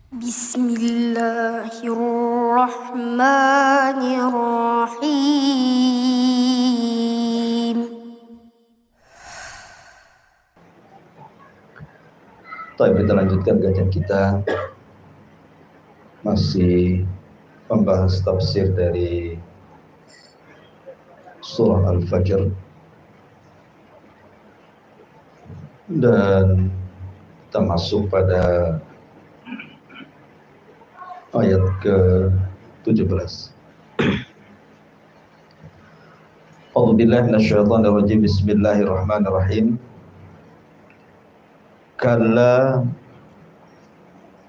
Bismillahirrahmanirrahim. Baik, kita lanjutkan kajian kita. Masih membahas tafsir dari surah Al-Fajr. Dan kita masuk pada ayat ke-17. A'udzubillahi minasyaitonirrajim. Bismillahirrahmanirrahim. Kalla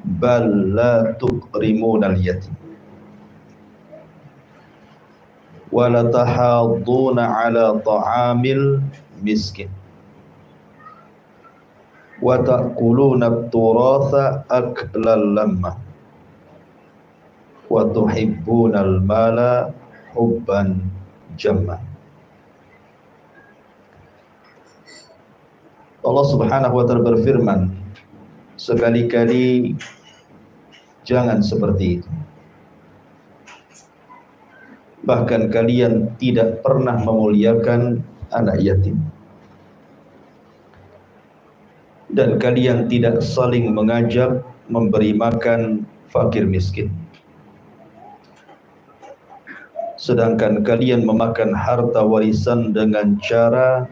bal la tukrimunal yatim wa la tahadduna ala ta'amil miskin wa ta'kuluna at-turatha aklan lamma wa tuhibbunal mala hubban jamma. Allah Subhanahu wa ta'ala berfirman, sekali-kali jangan seperti itu. Bahkan kalian tidak pernah memuliakan anak yatim. Dan kalian tidak saling mengajak memberi makan fakir miskin. Sedangkan kalian memakan harta warisan dengan cara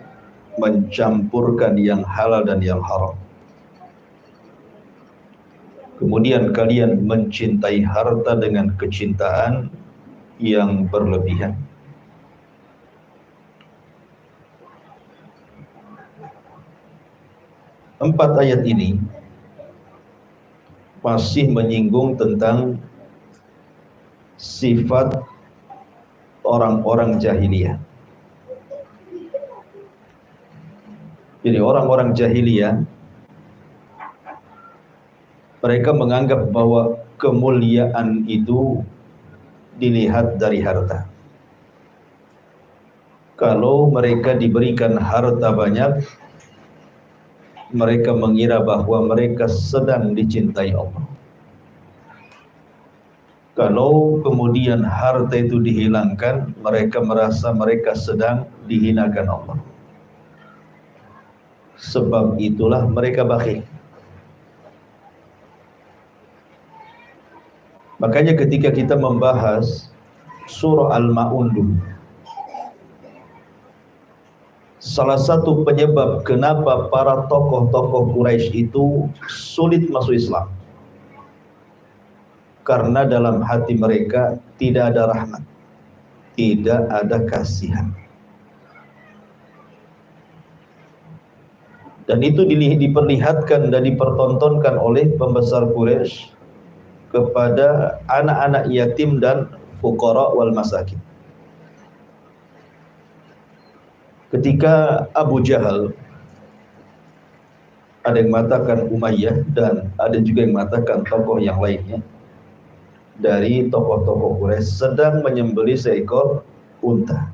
mencampurkan yang halal dan yang haram. Kemudian kalian mencintai harta dengan kecintaan yang berlebihan. Empat ayat ini masih menyinggung tentang sifat orang-orang jahiliyah. Jadi orang-orang jahiliyah, mereka menganggap bahwa kemuliaan itu dilihat dari harta. Kalau mereka diberikan harta banyak, mereka mengira bahwa mereka sedang dicintai Allah. Kalau kemudian harta itu dihilangkan, mereka merasa mereka sedang dihinakan Allah. Sebab itulah mereka bakhil. Makanya ketika kita membahas surah Al-Ma'un dulu, salah satu penyebab kenapa para tokoh-tokoh Quraisy itu sulit masuk Islam, karena dalam hati mereka tidak ada rahmat, tidak ada kasihan. Dan itu diperlihatkan dan dipertontonkan oleh pembesar Quraisy kepada anak-anak yatim dan fuqara wal masakin. Ketika Abu Jahal, ada yang mengatakan Umayyah dan ada juga yang mengatakan tokoh yang lainnya dari tokoh-tokoh Quraisy sedang menyembelih seekor unta.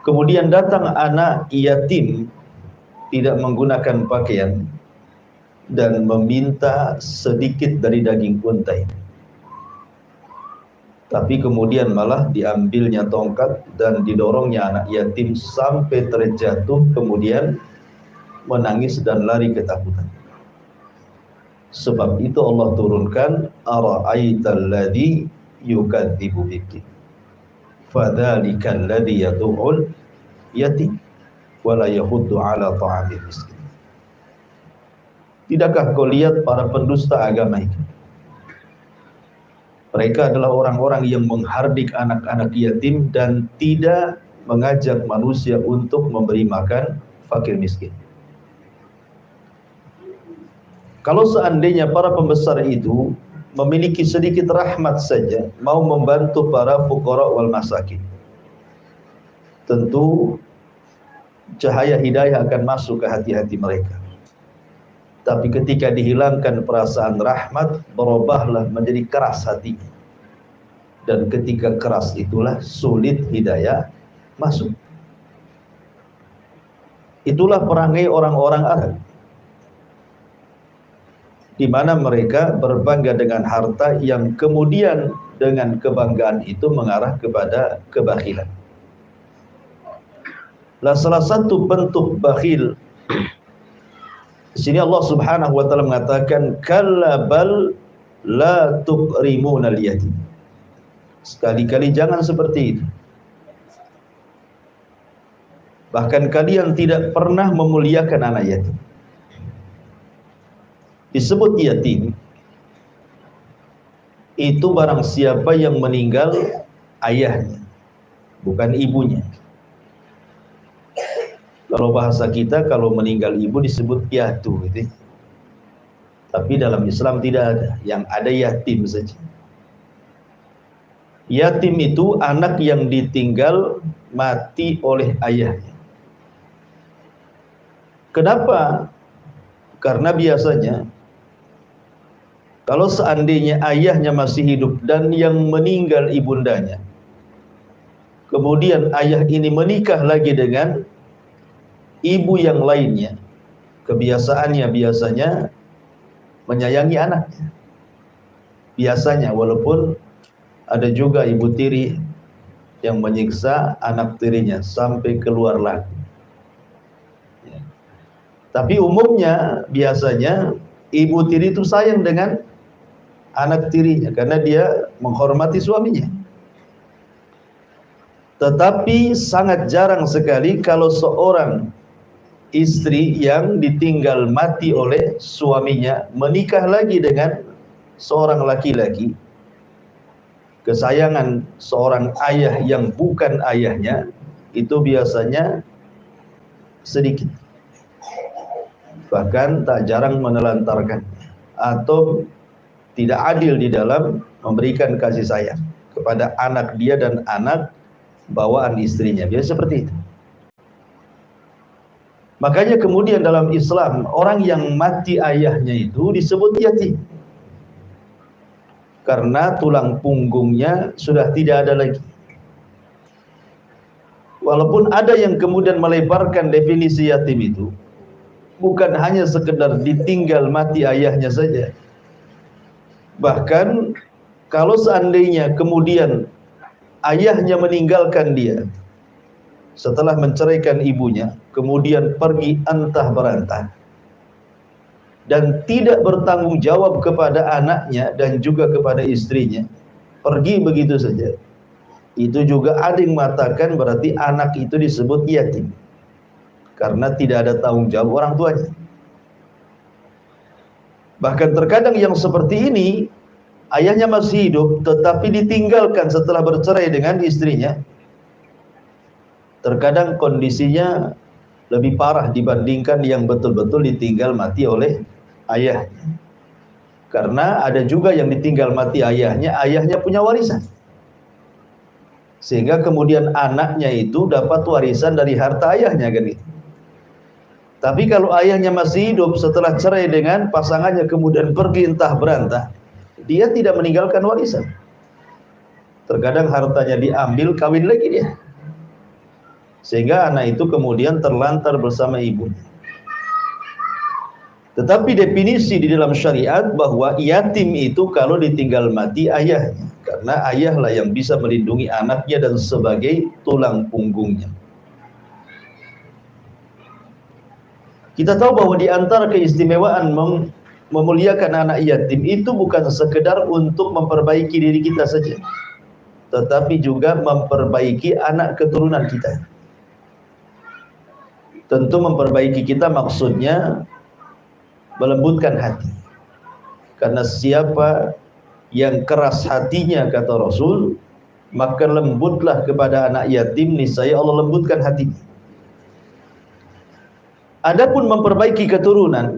Kemudian datang anak yatim tidak menggunakan pakaian dan meminta sedikit dari daging unta ini. Tapi kemudian malah diambilnya tongkat dan didorongnya anak yatim sampai terjatuh, kemudian menangis dan lari ketakutan. Sebab itu Allah turunkan ara'aital ladzi yukadzibu biddin fadzalikal ladzi yad'ul yatim wa la yahuddu 'ala ta'amil miskin. Tidakkah kau lihat para pendusta agama itu? Mereka adalah orang-orang yang menghardik anak-anak yatim dan tidak mengajak manusia untuk memberi makan fakir miskin. Kalau seandainya para pembesar itu memiliki sedikit rahmat saja, mau membantu para fuqara wal masakin, tentu cahaya hidayah akan masuk ke hati-hati mereka. Tapi ketika dihilangkan perasaan rahmat, berubahlah menjadi keras hati. Dan ketika keras itulah sulit hidayah masuk. Itulah perangai orang-orang Arab. di mana mereka berbangga dengan harta yang kemudian dengan kebanggaan itu mengarah kepada kebakhilan. Lah salah satu bentuk bakhil di sini Allah Subhanahu wa taala mengatakan kalla bal la tuqrimunal yatim. Sekali-kali jangan seperti itu. Bahkan kalian tidak pernah memuliakan anak yatim. Disebut yatim itu barang siapa yang meninggal ayahnya, bukan ibunya. Kalau bahasa kita, kalau meninggal ibu disebut piatu gitu. Tapi dalam Islam tidak ada, yang ada yatim saja. Yatim itu anak yang ditinggal mati oleh ayahnya. Kenapa? Karena biasanya kalau seandainya ayahnya masih hidup dan yang meninggal ibundanya, kemudian ayah ini menikah lagi dengan ibu yang lainnya, kebiasaannya biasanya menyayangi anaknya. Biasanya, walaupun ada juga ibu tiri yang menyiksa anak tirinya sampai keluar lagi. Ya. Tapi umumnya biasanya ibu tiri itu sayang dengan anak tirinya karena dia menghormati suaminya. Tetapi sangat jarang sekali kalau seorang istri yang ditinggal mati oleh suaminya menikah lagi dengan seorang laki-laki, kesayangan seorang ayah yang bukan ayahnya, itu biasanya sedikit, bahkan tak jarang menelantarkan atau tidak adil di dalam memberikan kasih sayang kepada anak dia dan anak bawaan istrinya. Biasa seperti itu. Makanya kemudian dalam Islam orang yang mati ayahnya itu disebut yatim, karena tulang punggungnya sudah tidak ada lagi. Walaupun ada yang kemudian melebarkan definisi yatim itu, bukan hanya sekedar ditinggal mati ayahnya saja. Bahkan kalau seandainya kemudian ayahnya meninggalkan dia setelah menceraikan ibunya, kemudian pergi antah berantah dan tidak bertanggung jawab kepada anaknya dan juga kepada istrinya, pergi begitu saja, itu juga ada yang mengatakan berarti anak itu disebut yatim karena tidak ada tanggung jawab orang tuanya. Bahkan terkadang yang seperti ini, ayahnya masih hidup tetapi ditinggalkan setelah bercerai dengan istrinya. Terkadang kondisinya lebih parah dibandingkan yang betul-betul ditinggal mati oleh ayahnya. Karena ada juga yang ditinggal mati ayahnya, ayahnya punya warisan, sehingga kemudian anaknya itu dapat warisan dari harta ayahnya kan gitu. Tapi kalau ayahnya masih hidup setelah cerai dengan pasangannya kemudian pergi entah berantah, dia tidak meninggalkan warisan. Terkadang hartanya diambil, kawin lagi dia, sehingga anak itu kemudian terlantar bersama ibunya. Tetapi definisi di dalam syariat bahwa yatim itu kalau ditinggal mati ayahnya, karena ayahlah yang bisa melindungi anaknya dan sebagai tulang punggungnya. Kita tahu bahwa di antara keistimewaan memuliakan anak yatim itu bukan sekedar untuk memperbaiki diri kita saja, tetapi juga memperbaiki anak keturunan kita. Tentu memperbaiki kita maksudnya melembutkan hati. Karena siapa yang keras hatinya, kata Rasul, maka lembutlah kepada anak yatim, niscaya Allah lembutkan hatinya. Adapun memperbaiki keturunan,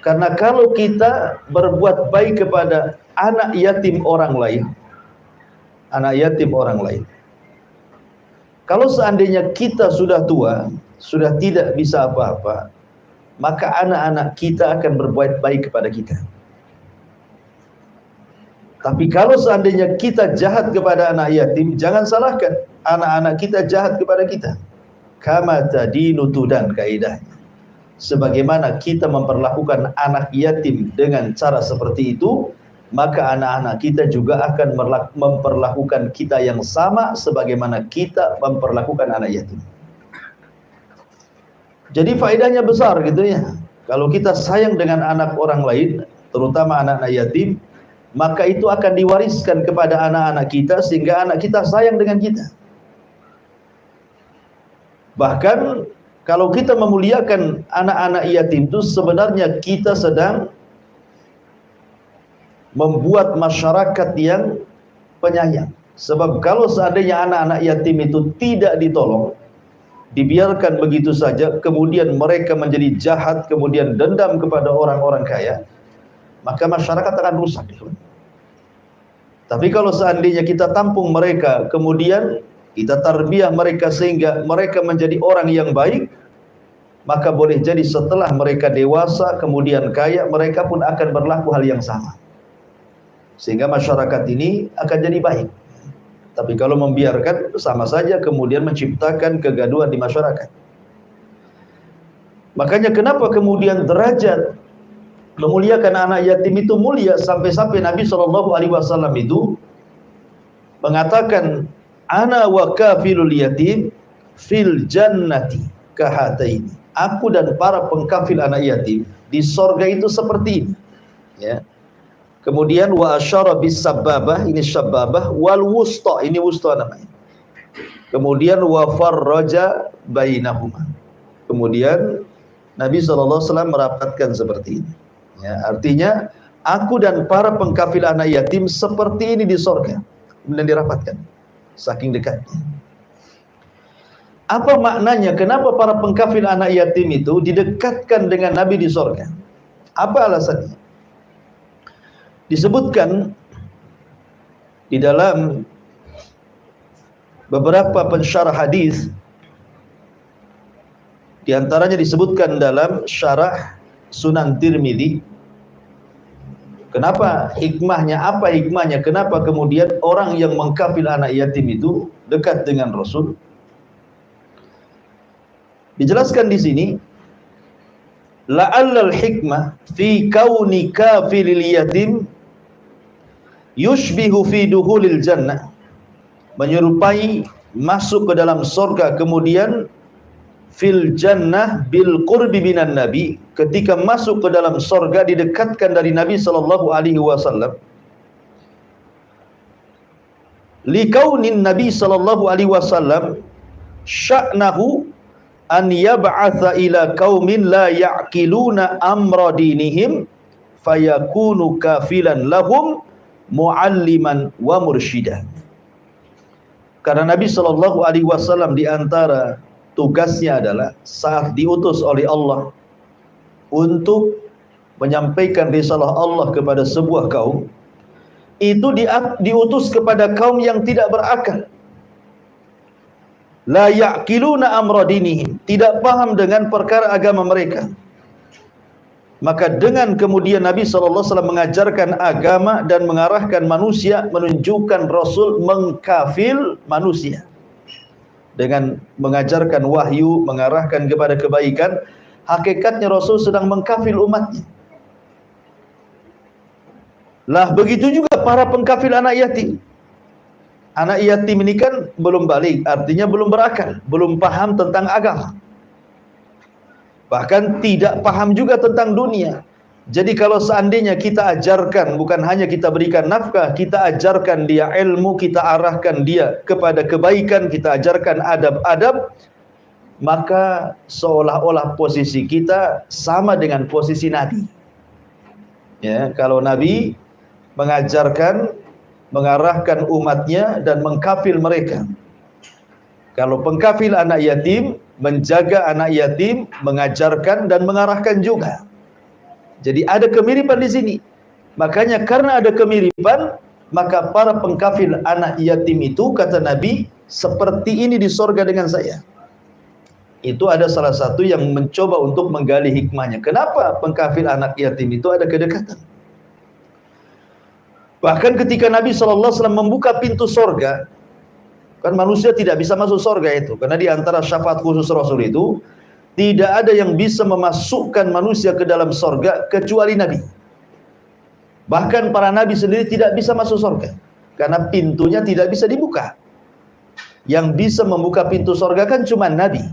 karena kalau kita berbuat baik kepada anak yatim orang lain, kalau seandainya kita sudah tua, sudah tidak bisa apa-apa, maka anak-anak kita akan berbuat baik kepada kita. Tapi kalau seandainya kita jahat kepada anak yatim, jangan salahkan anak-anak kita jahat kepada kita. Kama tadinu tudan, kaidahnya. sebagaimana kita memperlakukan anak yatim dengan cara seperti itu, maka anak-anak kita juga akan memperlakukan kita yang sama sebagaimana kita memperlakukan anak yatim. Jadi faedahnya besar gitu ya. Kalau kita sayang dengan anak orang lain, terutama anak-anak yatim, maka itu akan diwariskan kepada anak-anak kita sehingga anak kita sayang dengan kita. Bahkan kalau kita memuliakan anak-anak yatim itu sebenarnya kita sedang membuat masyarakat yang penyayang. Sebab kalau seandainya anak-anak yatim itu tidak ditolong, dibiarkan begitu saja, kemudian mereka menjadi jahat, kemudian dendam kepada orang-orang kaya, maka masyarakat akan rusak. Tapi kalau seandainya kita tampung mereka, kemudian kita tarbiyah mereka sehingga mereka menjadi orang yang baik, maka boleh jadi setelah mereka dewasa, kemudian kaya, mereka pun akan berlaku hal yang sama. Sehingga masyarakat ini akan jadi baik. Tapi kalau membiarkan, sama saja kemudian menciptakan kegaduhan di masyarakat. Makanya kenapa kemudian derajat memuliakan anak yatim itu mulia, sampai-sampai Nabi SAW itu mengatakan, ana wa kafilul yatim fil jannati kahataini. Aku dan para pengkafil anak yatim di sorga itu seperti ini. Ya. Kemudian wa asyara bis sababah, ini sababah, wal wusta, ini wusta namanya. Kemudian wa farraja bainahuma. Kemudian Nabi SAW merapatkan seperti ini. Ya, artinya aku dan para pengkafil anak yatim seperti ini di sorga. Kemudian dirapatkan, saking dekatnya. Apa maknanya? Kenapa para pengkafil anak yatim itu didekatkan dengan Nabi di sorga? Apa alasannya? Disebutkan di dalam beberapa pensyarah hadis, di antaranya disebutkan dalam syarah Sunan Tirmidzi. Kenapa hikmahnya? Apa hikmahnya? Kenapa kemudian orang yang mengkafil anak yatim itu dekat dengan Rasul? Dijelaskan di sini, la'allal hikmah fi kauni kafilil yatim yushbihu fi duhulil jannah, menyerupai masuk ke dalam surga, kemudian fil jannah bil qurbi minan nabi, ketika masuk ke dalam surga didekatkan dari Nabi SAW. Likaunin Nabi SAW sya'nahu an yab'atha ila qaumin la ya'qiluna amra dinihim fayakunu kafilan lahum mualliman wa mursyidah. Karena Nabi SAW di antara tugasnya adalah saat diutus oleh Allah untuk menyampaikan risalah Allah kepada sebuah kaum, itu diutus kepada kaum yang tidak berakal, la ya'qiluna amra dinihim, tidak paham dengan perkara agama mereka. Maka dengan kemudian Nabi SAW mengajarkan agama dan mengarahkan manusia, menunjukkan Rasul mengkafil manusia dengan mengajarkan wahyu, mengarahkan kepada kebaikan. Hakikatnya Rasul sedang mengkafil umatnya. Lah begitu juga para pengkafil anak yatim. Anak yatim ini kan belum balik, artinya belum berakal, belum paham tentang agama, bahkan tidak paham juga tentang dunia. Jadi kalau seandainya kita ajarkan, bukan hanya kita berikan nafkah, kita ajarkan dia ilmu, kita arahkan dia kepada kebaikan, kita ajarkan adab-adab, maka seolah-olah posisi kita sama dengan posisi Nabi. Ya, kalau Nabi mengajarkan, mengarahkan umatnya dan mengkafil mereka. Kalau pengkafil anak yatim, menjaga anak yatim, mengajarkan dan mengarahkan juga. Jadi ada kemiripan di sini. Makanya karena ada kemiripan, maka para pengkafil anak yatim itu, kata Nabi, seperti ini di sorga dengan saya. Itu ada salah satu yang mencoba untuk menggali hikmahnya. Kenapa pengkafil anak yatim itu ada kedekatan? Bahkan ketika Nabi SAW membuka pintu sorga, kan manusia tidak bisa masuk sorga itu, karena di antara syafaat khusus Rasul itu, Tidak ada yang bisa memasukkan manusia ke dalam sorga kecuali Nabi. Bahkan para Nabi sendiri tidak bisa masuk sorga, karena pintunya tidak bisa dibuka. Yang bisa membuka pintu sorga kan cuma Nabi.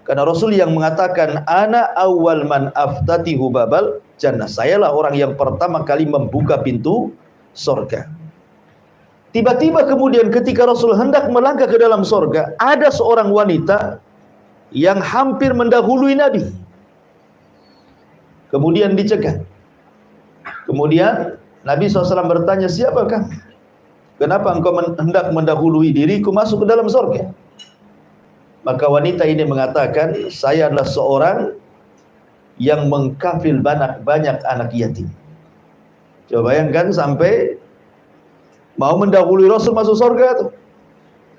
Karena Rasul yang mengatakan, Ana awal man aftatihu babal jannah. Sayalah orang yang pertama kali membuka pintu sorga. Tiba-tiba kemudian ketika Rasul hendak melangkah ke dalam sorga, ada seorang wanita yang hampir mendahului Nabi. Kemudian dicegah. Kemudian Nabi SAW bertanya, siapakah? Kenapa engkau hendak mendahului diriku masuk ke dalam surga? Maka wanita ini mengatakan, saya adalah seorang yang mengkafil banyak anak yatim. Coba bayangkan sampai mau mendahului Rasul masuk surga tuh.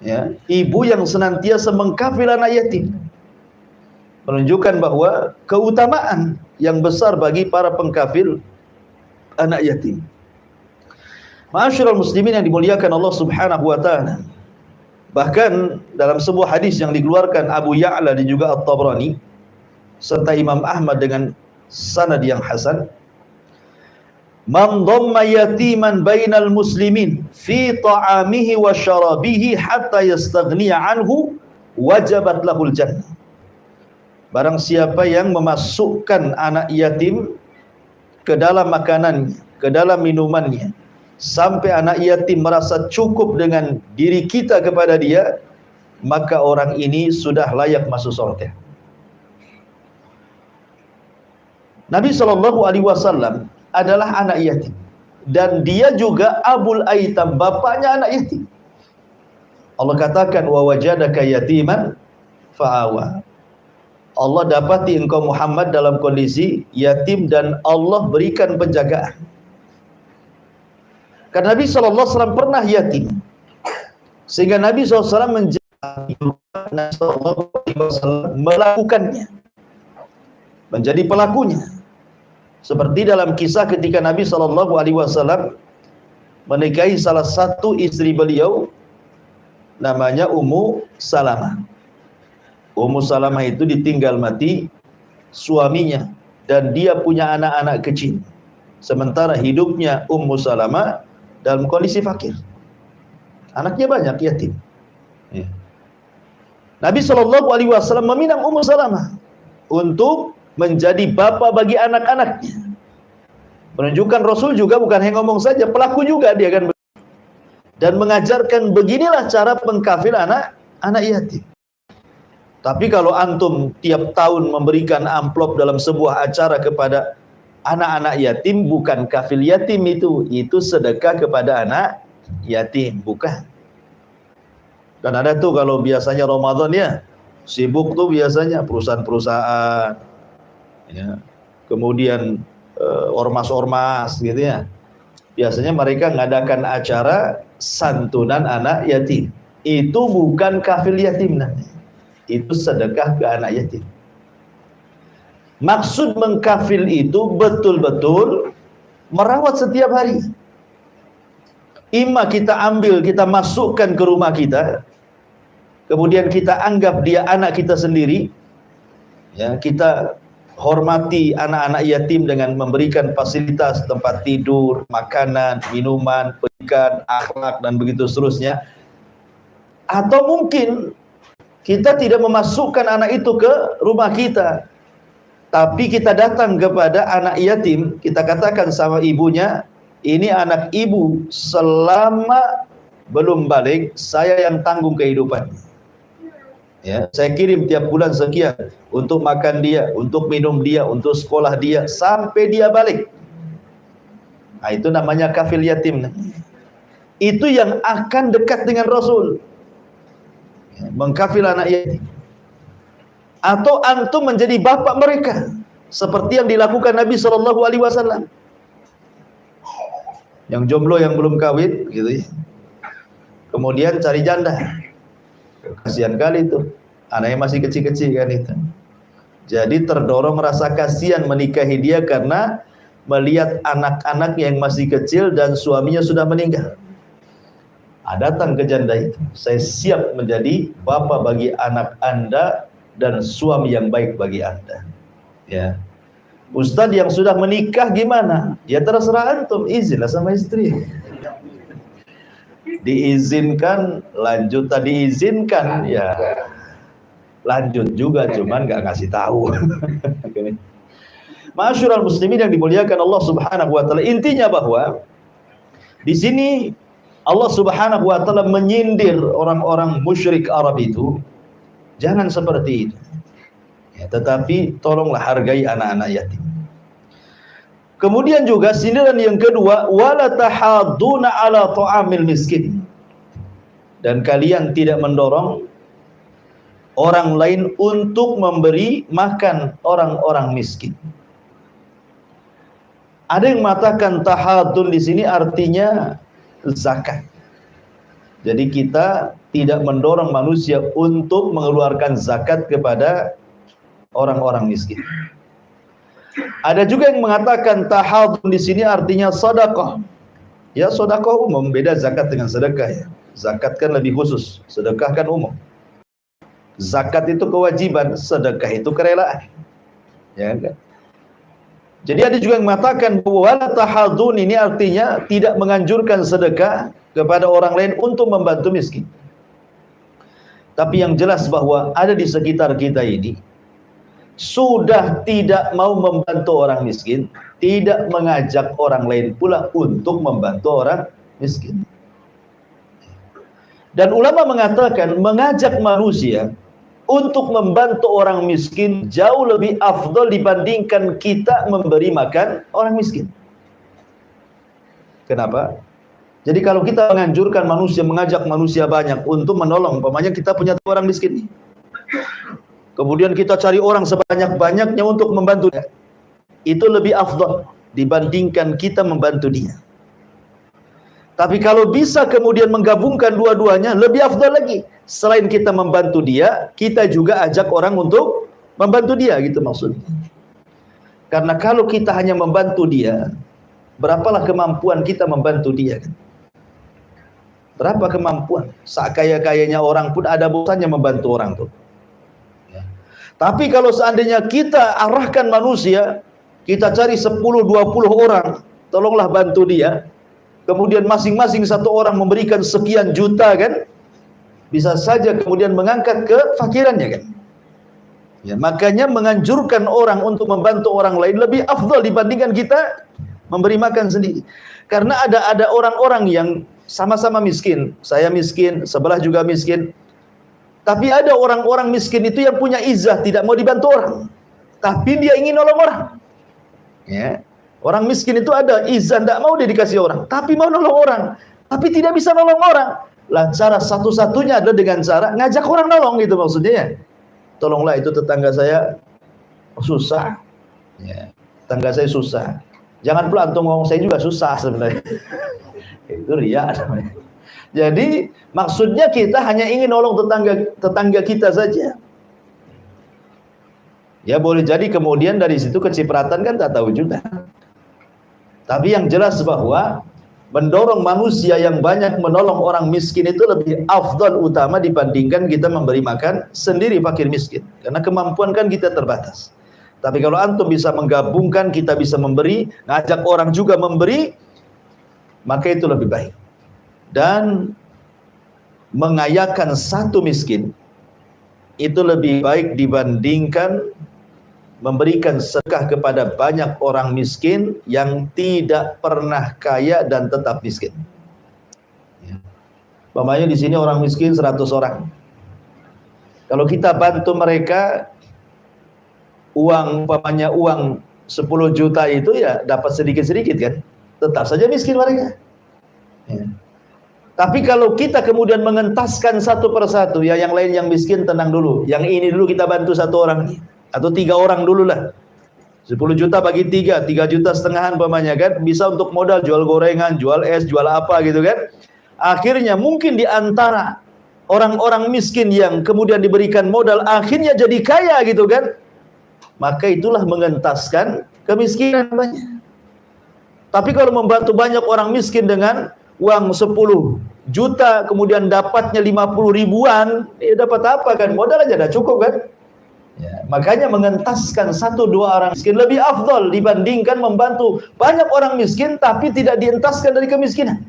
Ya, ibu yang senantiasa mengkafil anak yatim. Menunjukkan bahwa keutamaan yang besar bagi para pengkafil anak yatim. Ma'asyiral muslimin yang dimuliakan Allah Subhanahu wa taala. Bahkan dalam sebuah hadis yang dikeluarkan Abu Ya'la dan juga At-Tabrani serta Imam Ahmad dengan sanad yang hasan, man dhamma yatiman bainal muslimin fi ta'amihi wa syarabihi hatta yastaghniya anhu wajabat lahul jannah. Barang siapa yang memasukkan anak yatim ke dalam makanannya, ke dalam minumannya, sampai anak yatim merasa cukup dengan diri kita kepada dia, maka orang ini sudah layak masuk surga. Nabi SAW adalah anak yatim, dan dia juga abul aitam, bapaknya anak yatim. Allah katakan, wa wajadaka yatiman fa'awa. Allah dapati engkau Muhammad dalam kondisi yatim dan Allah berikan penjagaan. Karena Nabi SAW pernah yatim, sehingga Nabi SAW melakukannya, menjadi pelakunya. Seperti dalam kisah ketika Nabi SAW menikahi salah satu istri beliau, namanya Ummu Salamah. Ummu Salamah itu ditinggal mati suaminya, dan dia punya anak-anak kecil. Sementara hidupnya Ummu Salamah dalam kondisi fakir. Anaknya banyak, yatim. Ya. Nabi SAW meminang Ummu Salamah untuk menjadi bapa bagi anak-anaknya. Menunjukkan Rasul juga bukan hanya ngomong saja, pelaku juga dia kan. Dan mengajarkan beginilah cara pengkafil anak yatim. Tapi kalau antum tiap tahun memberikan amplop dalam sebuah acara kepada anak-anak yatim, bukan kafil yatim itu sedekah kepada anak yatim, bukan. Dan ada tuh kalau biasanya Ramadan ya, sibuk tuh biasanya perusahaan-perusahaan, ya, kemudian ormas-ormas gitu ya. Biasanya mereka ngadakan acara santunan anak yatim. Itu bukan kafil yatim nanti. Itu sedekah ke anak yatim. Maksud mengkafil itu betul-betul merawat setiap hari. Ima kita ambil, kita masukkan ke rumah kita, kemudian kita anggap dia anak kita sendiri, ya, kita hormati anak-anak yatim dengan memberikan fasilitas tempat tidur, makanan, minuman, pendidikan, akhlak, dan begitu seterusnya. Atau mungkin kita tidak memasukkan anak itu ke rumah kita, tapi kita datang kepada anak yatim, kita katakan sama ibunya, ini anak ibu, selama belum balik, saya yang tanggung kehidupan. Ya, saya kirim tiap bulan sekian untuk makan dia, untuk minum dia, untuk sekolah dia, sampai dia balik. Nah, itu namanya kafil yatim. Itu yang akan dekat dengan Rasul. Mengkafil anak yatim. Atau antum menjadi bapak mereka, seperti yang dilakukan Nabi SAW. Yang jomblo, yang belum kawin gitu ya, kemudian cari janda. Kasihan kali itu, anaknya masih kecil-kecil kan itu. Jadi terdorong rasa kasihan menikahi dia karena melihat anak-anak yang masih kecil dan suaminya sudah meninggal. Datang ke janda itu, saya siap menjadi bapak bagi anak anda dan suami yang baik bagi Anda. Ya. Ustadz yang sudah menikah gimana? Ya terserah antum, izinlah sama istri. Diizinkan, lanjut tadi izinkan, ya lanjut juga, cuman nggak ngasih tahu. Ma'asyiral muslimin yang dimuliakan Allah Subhanahu wa taala, intinya bahwa di sini Allah Subhanahu wa taala menyindir orang-orang musyrik Arab itu, jangan seperti itu. Ya, tetapi tolonglah hargai anak-anak yatim. Kemudian juga sindiran yang kedua, wala tahadduna ala ta'amil miskin. Dan kalian tidak mendorong orang lain untuk memberi makan orang-orang miskin. Ada yang mengatakan tahaddun di sini artinya zakat. Jadi kita tidak mendorong manusia untuk mengeluarkan zakat kepada orang-orang miskin. Ada juga yang mengatakan tahaddun di sini artinya sedekah. Ya, sedekah umum, beda zakat dengan sedekah ya. Zakat kan lebih khusus, sedekah kan umum. Zakat itu kewajiban, sedekah itu kerelaan. Ya kan? Jadi ada juga yang mengatakan bahwa tahaddun ini artinya tidak menganjurkan sedekah kepada orang lain untuk membantu miskin. Tapi yang jelas bahwa ada di sekitar kita ini sudah tidak mau membantu orang miskin, tidak mengajak orang lain pula untuk membantu orang miskin. Dan ulama mengatakan mengajak manusia untuk membantu orang miskin jauh lebih afdal dibandingkan kita memberi makan orang miskin. Kenapa? Jadi kalau kita menganjurkan manusia, mengajak manusia banyak untuk menolong, umpamanya kita punya orang miskin nih, kemudian kita cari orang sebanyak-banyaknya untuk membantu dia, itu lebih afdal dibandingkan kita membantu dia. Tapi kalau bisa kemudian menggabungkan dua-duanya, lebih afdal lagi. Selain kita membantu dia, kita juga ajak orang untuk membantu dia, gitu maksudnya. Karena kalau kita hanya membantu dia, berapalah kemampuan kita membantu dia kan? Berapa kemampuan? Sekaya-kayanya orang pun ada bosannya membantu orang tuh. Ya. Tapi kalau seandainya kita arahkan manusia, kita cari 10-20 orang, tolonglah bantu dia. Kemudian masing-masing satu orang memberikan sekian juta kan? Bisa saja kemudian mengangkat kefakirannya kan? Ya, makanya menganjurkan orang untuk membantu orang lain lebih afdal dibandingkan kita memberi makan sendiri. Karena ada orang-orang yang sama-sama miskin, saya miskin, sebelah juga miskin. Tapi ada orang-orang miskin itu yang punya izah, tidak mau dibantu orang, tapi dia ingin nolong orang. Ya. Orang miskin itu ada izah, tidak mau dia dikasih orang, tapi mau nolong orang, tapi tidak bisa nolong orang. Lah cara satu-satunya adalah dengan cara ngajak orang nolong, gitu maksudnya ya. Tolonglah itu tetangga saya susah. Ya. Tetangga saya susah. Jangan pula antum ngomong saya juga susah sebenarnya. Itu riya namanya. Jadi maksudnya kita hanya ingin nolong tetangga kita saja. Ya boleh jadi kemudian dari situ kecipratan kan tak tahu juga. Tapi yang jelas bahwa mendorong manusia yang banyak menolong orang miskin itu lebih afdal utama dibandingkan kita memberi makan sendiri fakir miskin. Karena kemampuan kan kita terbatas. Tapi kalau antum bisa menggabungkan, kita bisa memberi, ngajak orang juga memberi, maka itu lebih baik. Dan mengayakan satu miskin itu lebih baik dibandingkan memberikan sedekah kepada banyak orang miskin yang tidak pernah kaya dan tetap miskin. Umpamanya di sini orang miskin 100 orang. Kalau kita bantu mereka uang, umpamanya uang 10 juta itu ya dapat sedikit-sedikit kan, tetap saja miskin mereka. Ya. Tapi kalau kita kemudian mengentaskan satu persatu, ya yang lain yang miskin tenang dulu, yang ini dulu kita bantu satu orang atau 3 orang dulu lah. 10 juta bagi 3 juta setengahan umpamanya kan, bisa untuk modal jual gorengan, jual es, jual apa gitu kan. Akhirnya mungkin di antara orang-orang miskin yang kemudian diberikan modal akhirnya jadi kaya gitu kan. Maka itulah mengentaskan kemiskinan banyak. Tapi kalau membantu banyak orang miskin dengan uang 10 juta kemudian dapatnya 50 ribuan, dapat apa kan? Modal aja dah cukup kan? Ya, makanya mengentaskan 1-2 orang miskin lebih afdal dibandingkan membantu banyak orang miskin tapi tidak dientaskan dari kemiskinan.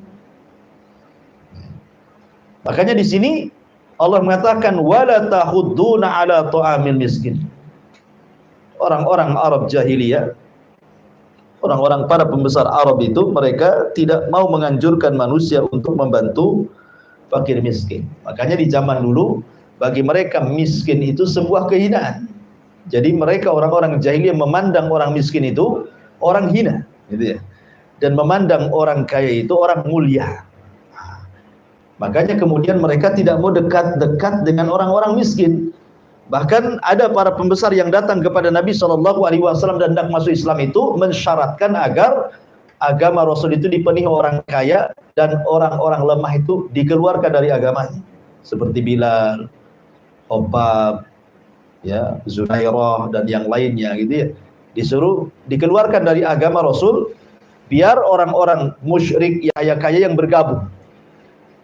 Makanya di sini Allah mengatakan wala tahudduna ala ta'amil miskin. Orang-orang Arab jahiliyah, orang-orang para pembesar Arab itu, mereka tidak mau menganjurkan manusia untuk membantu fakir miskin. Makanya di zaman dulu bagi mereka miskin itu sebuah kehinaan. Jadi mereka orang-orang jahiliyah memandang orang miskin itu orang hina, gitu ya. Dan memandang orang kaya itu orang mulia. Makanya kemudian mereka tidak mau dekat-dekat dengan orang-orang miskin. Bahkan ada para pembesar yang datang kepada Nabi SAW dan hendak masuk Islam itu mensyaratkan agar agama Rasul itu dipenuhi orang kaya dan orang-orang lemah itu dikeluarkan dari agamanya. Seperti Bilal, Obab, ya, Zunairah dan yang lainnya gitu ya. Disuruh dikeluarkan dari agama Rasul biar orang-orang musyrik kaya yang bergabung.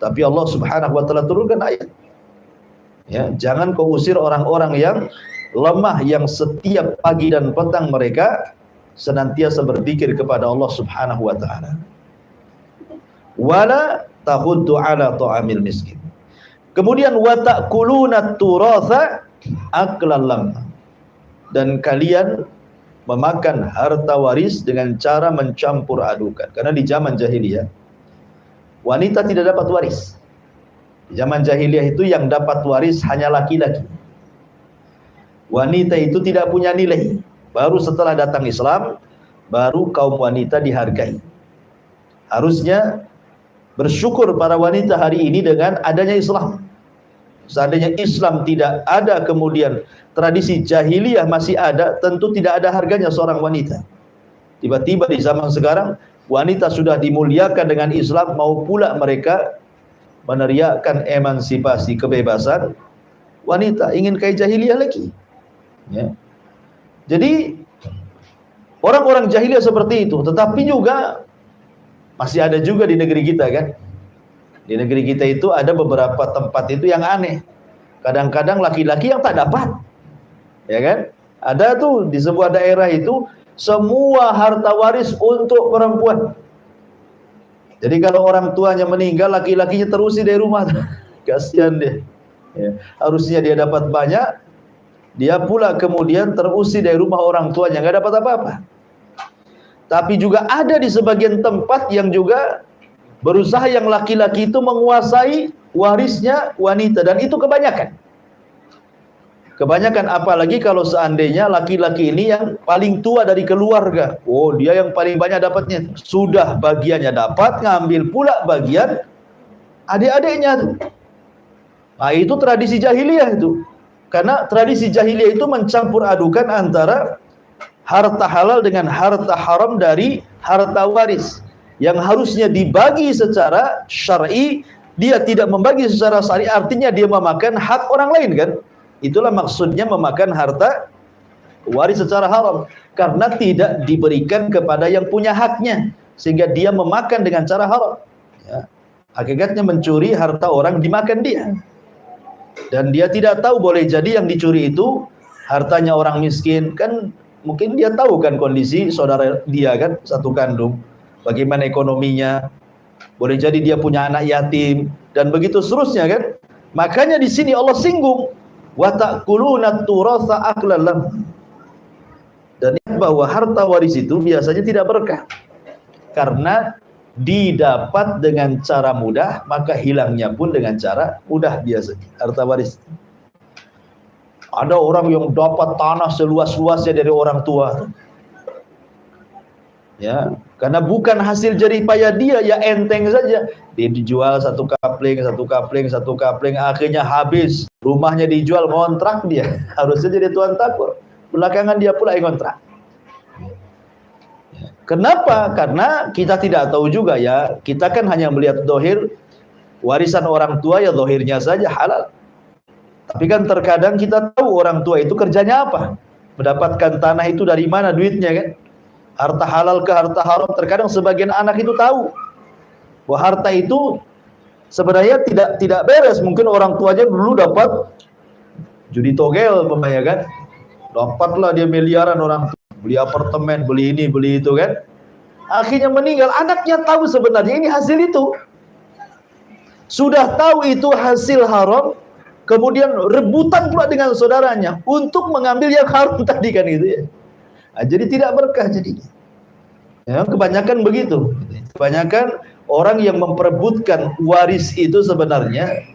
Tapi Allah Subhanahu wa taala turunkan ayat. Ya, jangan kau usir orang-orang yang lemah yang setiap pagi dan petang mereka senantiasa berzikir kepada Allah Subhanahu wa taala. Wala tahuddu ala ta'amil miskin. Kemudian wa ta'kuluna turatha aklan lamma. Dan kalian memakan harta waris dengan cara mencampur adukan. Karena di zaman jahiliyah wanita tidak dapat waris. Di zaman jahiliyah itu yang dapat waris hanya laki-laki. Wanita itu tidak punya nilai. Baru setelah datang Islam, baru kaum wanita dihargai. Harusnya bersyukur para wanita hari ini dengan adanya Islam. Seandainya Islam tidak ada, kemudian tradisi jahiliyah masih ada, tentu tidak ada harganya seorang wanita. Tiba-tiba di zaman sekarang wanita sudah dimuliakan dengan Islam, mau pula mereka meneriakkan emansipasi, kebebasan. Wanita ingin kayak jahiliyah lagi, ya. Jadi orang-orang jahiliyah seperti itu. Tetapi juga masih ada juga di negeri kita kan. Di negeri kita itu ada beberapa tempat itu yang aneh. Kadang-kadang laki-laki yang tak dapat, ya kan. Ada tuh di sebuah daerah itu semua harta waris untuk perempuan. Jadi kalau orang tuanya meninggal, laki-lakinya terusir dari rumah. Kasihan dia, ya. Harusnya dia dapat banyak, dia pula kemudian terusir dari rumah orang tuanya, nggak dapat apa-apa. Tapi juga ada di sebagian tempat yang juga berusaha yang laki-laki itu menguasai warisnya wanita, dan itu kebanyakan. Kebanyakan apalagi kalau seandainya laki-laki ini yang paling tua dari keluarga. Oh, dia yang paling banyak dapatnya. Sudah bagiannya dapat, ngambil pula bagian adik-adiknya. Nah, itu tradisi jahiliyah itu. Karena tradisi jahiliyah itu mencampur adukan antara harta halal dengan harta haram dari harta waris. Yang harusnya dibagi secara syar'i, dia tidak membagi secara syar'i, artinya dia memakan hak orang lain kan. Itulah maksudnya memakan harta waris secara haram, karena tidak diberikan kepada yang punya haknya, sehingga dia memakan dengan cara haram, ya. Hakikatnya mencuri harta orang, dimakan dia. Dan dia tidak tahu, boleh jadi yang dicuri itu hartanya orang miskin. Kan mungkin dia tahu kan kondisi saudara dia kan, satu kandung, bagaimana ekonominya. Boleh jadi dia punya anak yatim, dan begitu seterusnya kan. Makanya di sini Allah singgung wa ta'kuluna turatha aklan lamma. Dan bahwa harta waris itu biasanya tidak berkah, karena didapat dengan cara mudah, maka hilangnya pun dengan cara mudah biasanya harta waris. Ada orang yang dapat tanah seluas-luasnya dari orang tua, ya, karena bukan hasil jerih payah dia, ya enteng saja. Dia dijual satu kapling, akhirnya habis. Rumahnya dijual, ngontrak dia. Harusnya jadi tuan takur. Belakangan dia pula yang ngontrak. Kenapa? Karena kita tidak tahu juga ya. Kita kan hanya melihat dohir, warisan orang tua ya dohirnya saja halal. Tapi kan terkadang kita tahu orang tua itu kerjanya apa. Mendapatkan tanah itu dari mana duitnya kan. Harta halal ke harta haram, terkadang sebagian anak itu tahu bahwa harta itu sebenarnya tidak beres. Mungkin orang tuanya dulu dapat judi togel, kan, Dapatlah dia miliaran orang tua, beli apartemen, beli ini, beli itu kan. Akhirnya meninggal, anaknya tahu sebenarnya ini hasil itu. Sudah tahu itu hasil haram, kemudian rebutan pula dengan saudaranya untuk mengambil yang haram tadi kan gitu ya. Nah, jadi tidak berkah jadinya. Ya, kebanyakan begitu. Kebanyakan orang yang memperebutkan waris itu sebenarnya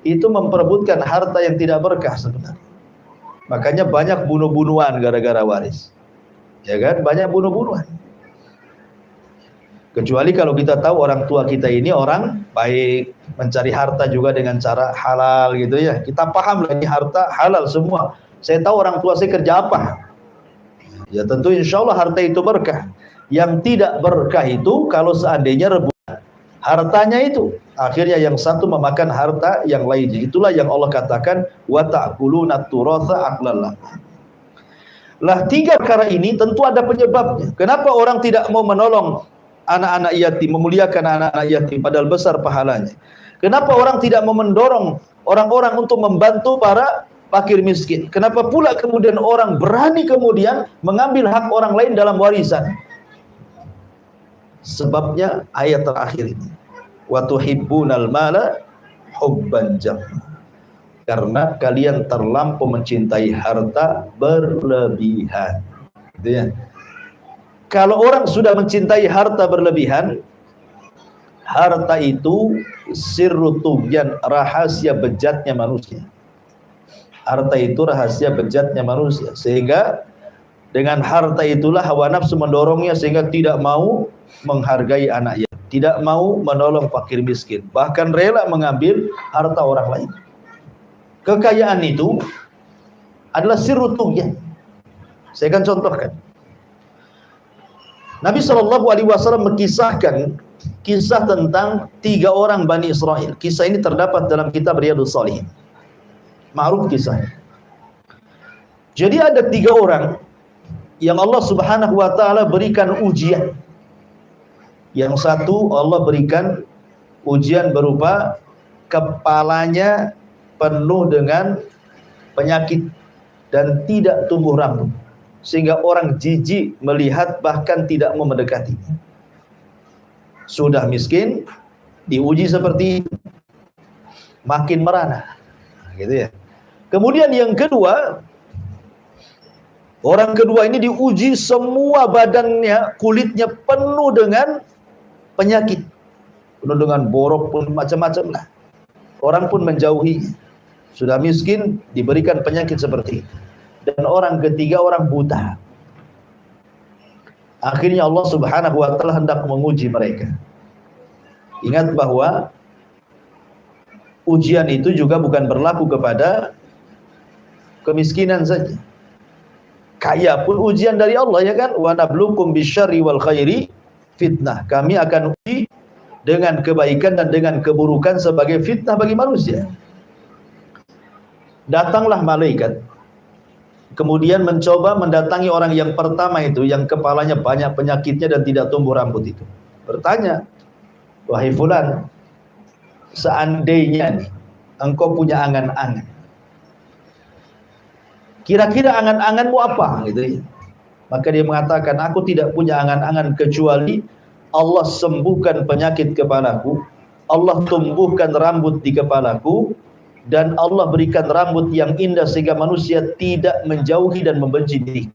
itu memperebutkan harta yang tidak berkah sebenarnya. Makanya banyak bunuh-bunuhan gara-gara waris. Ya kan? Banyak bunuh-bunuhan. Kecuali kalau kita tahu orang tua kita ini orang baik, mencari harta juga dengan cara halal gitu ya. Kita paham lah ini harta halal semua. Saya tahu orang tua saya kerja apa. Ya tentu insya Allah harta itu berkah. Yang tidak berkah itu kalau seandainya rebutan hartanya itu. Akhirnya yang satu memakan harta yang lainnya. Itulah yang Allah katakan wa ta'kuluna turatha aqlalla. Lah tiga perkara ini tentu ada penyebabnya. Kenapa orang tidak mau menolong anak-anak yatim, memuliakan anak-anak yatim padahal besar pahalanya? Kenapa orang tidak mau mendorong orang-orang untuk membantu para fakir miskin? Kenapa pula kemudian orang berani kemudian mengambil hak orang lain dalam warisan? Sebabnya ayat terakhir ini. Wa tuhibbunal mala hubban jamma. Karena kalian terlampau mencintai harta berlebihan. Gitu ya. Kalau orang sudah mencintai harta berlebihan, harta itu sirru tughyan, rahasia bejatnya manusia. Harta itu rahasia bejatnya manusia. Sehingga dengan harta itulah hawa nafsu mendorongnya sehingga tidak mau menghargai anak yatim, tidak mau menolong fakir miskin, bahkan rela mengambil harta orang lain. Kekayaan itu adalah sirru tughyan. Saya akan contohkan. Nabi SAW mengisahkan kisah tentang 3 orang Bani Israel. Kisah ini terdapat dalam kitab Riyadhus Shalihin. Ma'ruf kisahnya. Jadi ada 3 orang yang Allah Subhanahu wa taala berikan ujian. Yang satu Allah berikan ujian berupa kepalanya penuh dengan penyakit dan tidak tumbuh rambut, sehingga orang jijik melihat bahkan tidak mau mendekatinya. Sudah miskin, diuji seperti itu, makin merana, gitu ya. Kemudian yang kedua, orang kedua ini diuji semua badannya, kulitnya penuh dengan penyakit, penuh dengan borok pun macam-macam lah. Orang pun menjauhi. Sudah miskin, diberikan penyakit seperti itu. Dan orang ketiga orang buta. Akhirnya Allah Subhanahu wa taala hendak menguji mereka. Ingat bahwa ujian itu juga bukan berlaku kepada kemiskinan saja. Kaya pun ujian dari Allah, ya kan? Wa nabluukum bisyarri wal khairi fitnah. Kami akan uji dengan kebaikan dan dengan keburukan sebagai fitnah bagi manusia. Datanglah malaikat, kemudian mencoba mendatangi orang yang pertama itu, yang kepalanya banyak penyakitnya dan tidak tumbuh rambut itu. Bertanya, wahai fulan, seandainya nih, engkau punya angan-angan, kira-kira angan-anganmu apa? Gitu ya. Maka dia mengatakan, aku tidak punya angan-angan kecuali Allah sembuhkan penyakit kepalaku, Allah tumbuhkan rambut di kepalaku, dan Allah berikan rambut yang indah sehingga manusia tidak menjauhi dan membenci diri.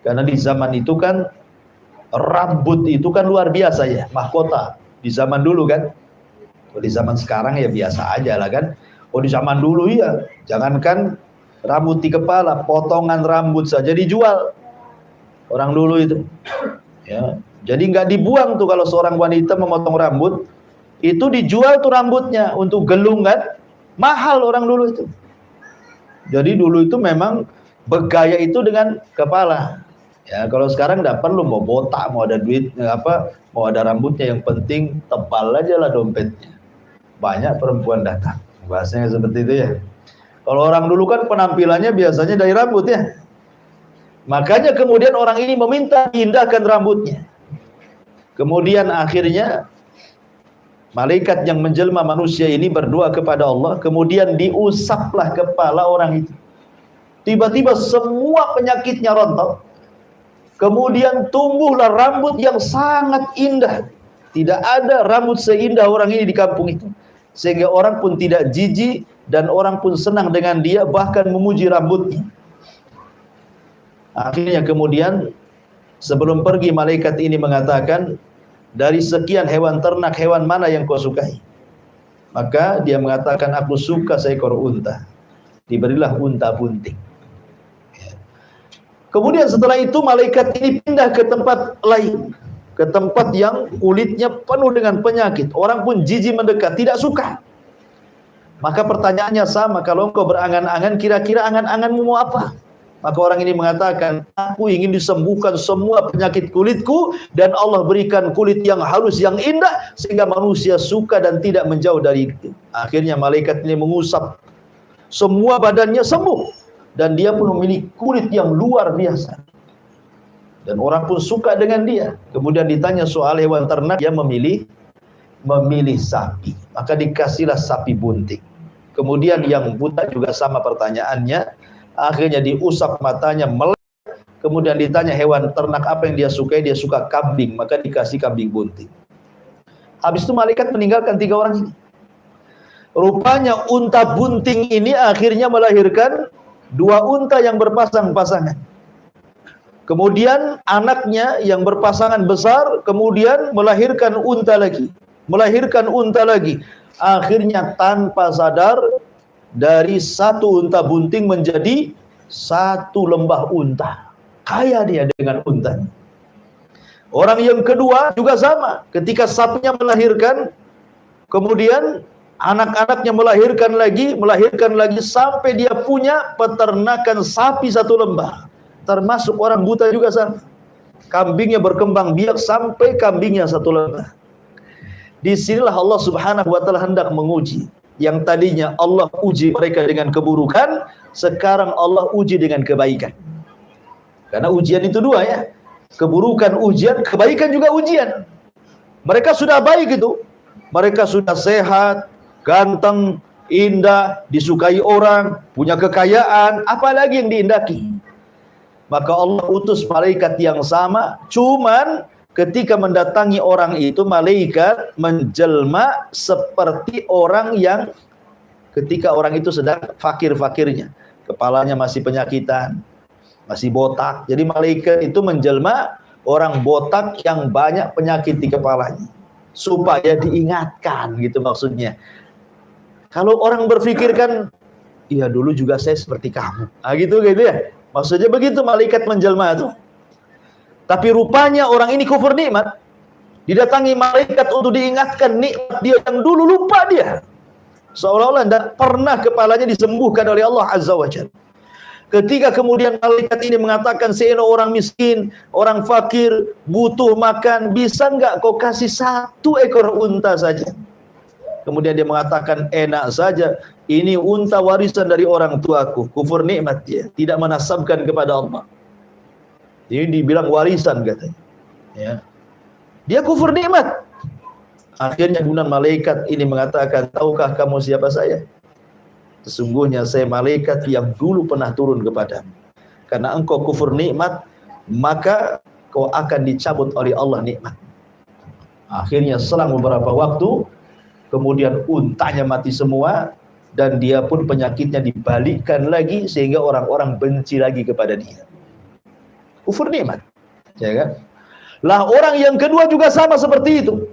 Karena di zaman itu kan rambut itu kan luar biasa ya, mahkota di zaman dulu kan. Di zaman sekarang ya biasa aja lah kan. Oh di zaman dulu ya, jangankan rambut di kepala, potongan rambut saja dijual orang dulu itu. Ya, jadi nggak dibuang tuh kalau seorang wanita memotong rambut, itu dijual tuh rambutnya untuk gelung kan. Mahal orang dulu itu. Jadi dulu itu memang bergaya itu dengan kepala. Ya, kalau sekarang enggak perlu mau botak, mau ada duit apa, mau ada rambutnya, yang penting tebal aja lah dompetnya. Banyak perempuan datang. Bahasanya seperti itu ya. Kalau orang dulu kan penampilannya biasanya dari rambut ya. Makanya kemudian orang ini meminta indahkan rambutnya. Kemudian akhirnya malaikat yang menjelma manusia ini berdoa kepada Allah, kemudian diusaplah kepala orang itu. Tiba-tiba semua penyakitnya rontok. Kemudian tumbuhlah rambut yang sangat indah. Tidak ada rambut seindah orang ini di kampung itu. Sehingga orang pun tidak jijik dan orang pun senang dengan dia, bahkan memuji rambutnya. Akhirnya kemudian sebelum pergi malaikat ini mengatakan, dari sekian hewan ternak, hewan mana yang kau sukai? Maka dia mengatakan, aku suka seekor unta. Diberilah unta bunting. Kemudian setelah itu malaikat ini pindah ke tempat lain, ke tempat yang kulitnya penuh dengan penyakit. Orang pun jijik mendekat, tidak suka. Maka pertanyaannya sama, kalau engkau berangan-angan, kira-kira angan-anganmu mau apa? Maka orang ini mengatakan, aku ingin disembuhkan semua penyakit kulitku, dan Allah berikan kulit yang halus, yang indah, sehingga manusia suka dan tidak menjauh dari itu. Akhirnya malaikat ini mengusap semua badannya sembuh. Dan dia pun memiliki kulit yang luar biasa. Dan orang pun suka dengan dia. Kemudian ditanya soal hewan ternak, dia memilih sapi. Maka dikasihlah sapi bunting. Kemudian yang buta juga sama pertanyaannya. Akhirnya diusap matanya, melek. Kemudian ditanya hewan ternak apa yang dia sukai. Dia suka kambing, maka dikasih kambing bunting. Habis itu malaikat meninggalkan 3 orang ini. Rupanya unta bunting ini akhirnya melahirkan 2 unta yang berpasang-pasangan. Kemudian anaknya yang berpasangan besar, kemudian melahirkan unta lagi. Akhirnya tanpa sadar, dari 1 unta bunting menjadi 1 lembah unta. Kaya dia dengan untanya. Orang yang kedua juga sama. Ketika sapinya melahirkan, kemudian anak-anaknya melahirkan lagi sampai dia punya peternakan sapi 1 lembah. Termasuk orang buta juga sama. Kambingnya berkembang biak sampai kambingnya 1 lembah. Disinilah Allah Subhanahu wa ta'ala hendak menguji. Yang tadinya Allah uji mereka dengan keburukan, sekarang Allah uji dengan kebaikan. Karena ujian itu 2 ya. Keburukan ujian, kebaikan juga ujian. Mereka sudah baik itu. Mereka sudah sehat, ganteng, indah, disukai orang, punya kekayaan, apalagi yang diindaki. Maka Allah utus malaikat yang sama, cuman ketika mendatangi orang itu, malaikat menjelma seperti orang yang ketika orang itu sedang fakir-fakirnya. Kepalanya masih penyakitan, masih botak. Jadi malaikat itu menjelma orang botak yang banyak penyakit di kepalanya. Supaya diingatkan gitu maksudnya. Kalau orang berpikir kan, iya dulu juga saya seperti kamu. Nah, gitu ya. Maksudnya begitu malaikat menjelma itu. Tapi rupanya orang ini kufur nikmat. Didatangi malaikat untuk diingatkan nikmat dia yang dulu lupa dia. Seolah-olah tidak pernah kepalanya disembuhkan oleh Allah Azza wa Jalla. Ketika kemudian malaikat ini mengatakan, seena orang miskin, orang fakir, butuh makan, bisa enggak kau kasih 1 ekor unta saja? Kemudian dia mengatakan, enak saja, ini unta warisan dari orang tuaku. Kufur nikmat dia, tidak menasabkan kepada Allah. Ini dibilang warisan katanya. Ya. Dia kufur nikmat. Akhirnya kemudian malaikat ini mengatakan, tahukah kamu siapa saya? Sesungguhnya saya malaikat yang dulu pernah turun kepadamu. Karena engkau kufur nikmat, maka kau akan dicabut oleh Allah nikmat. Akhirnya selang beberapa waktu, kemudian untanya mati semua, dan dia pun penyakitnya dibalikkan lagi, sehingga orang-orang benci lagi kepada dia. Kufur nikmat, ya kan? Lah orang yang kedua juga sama seperti itu.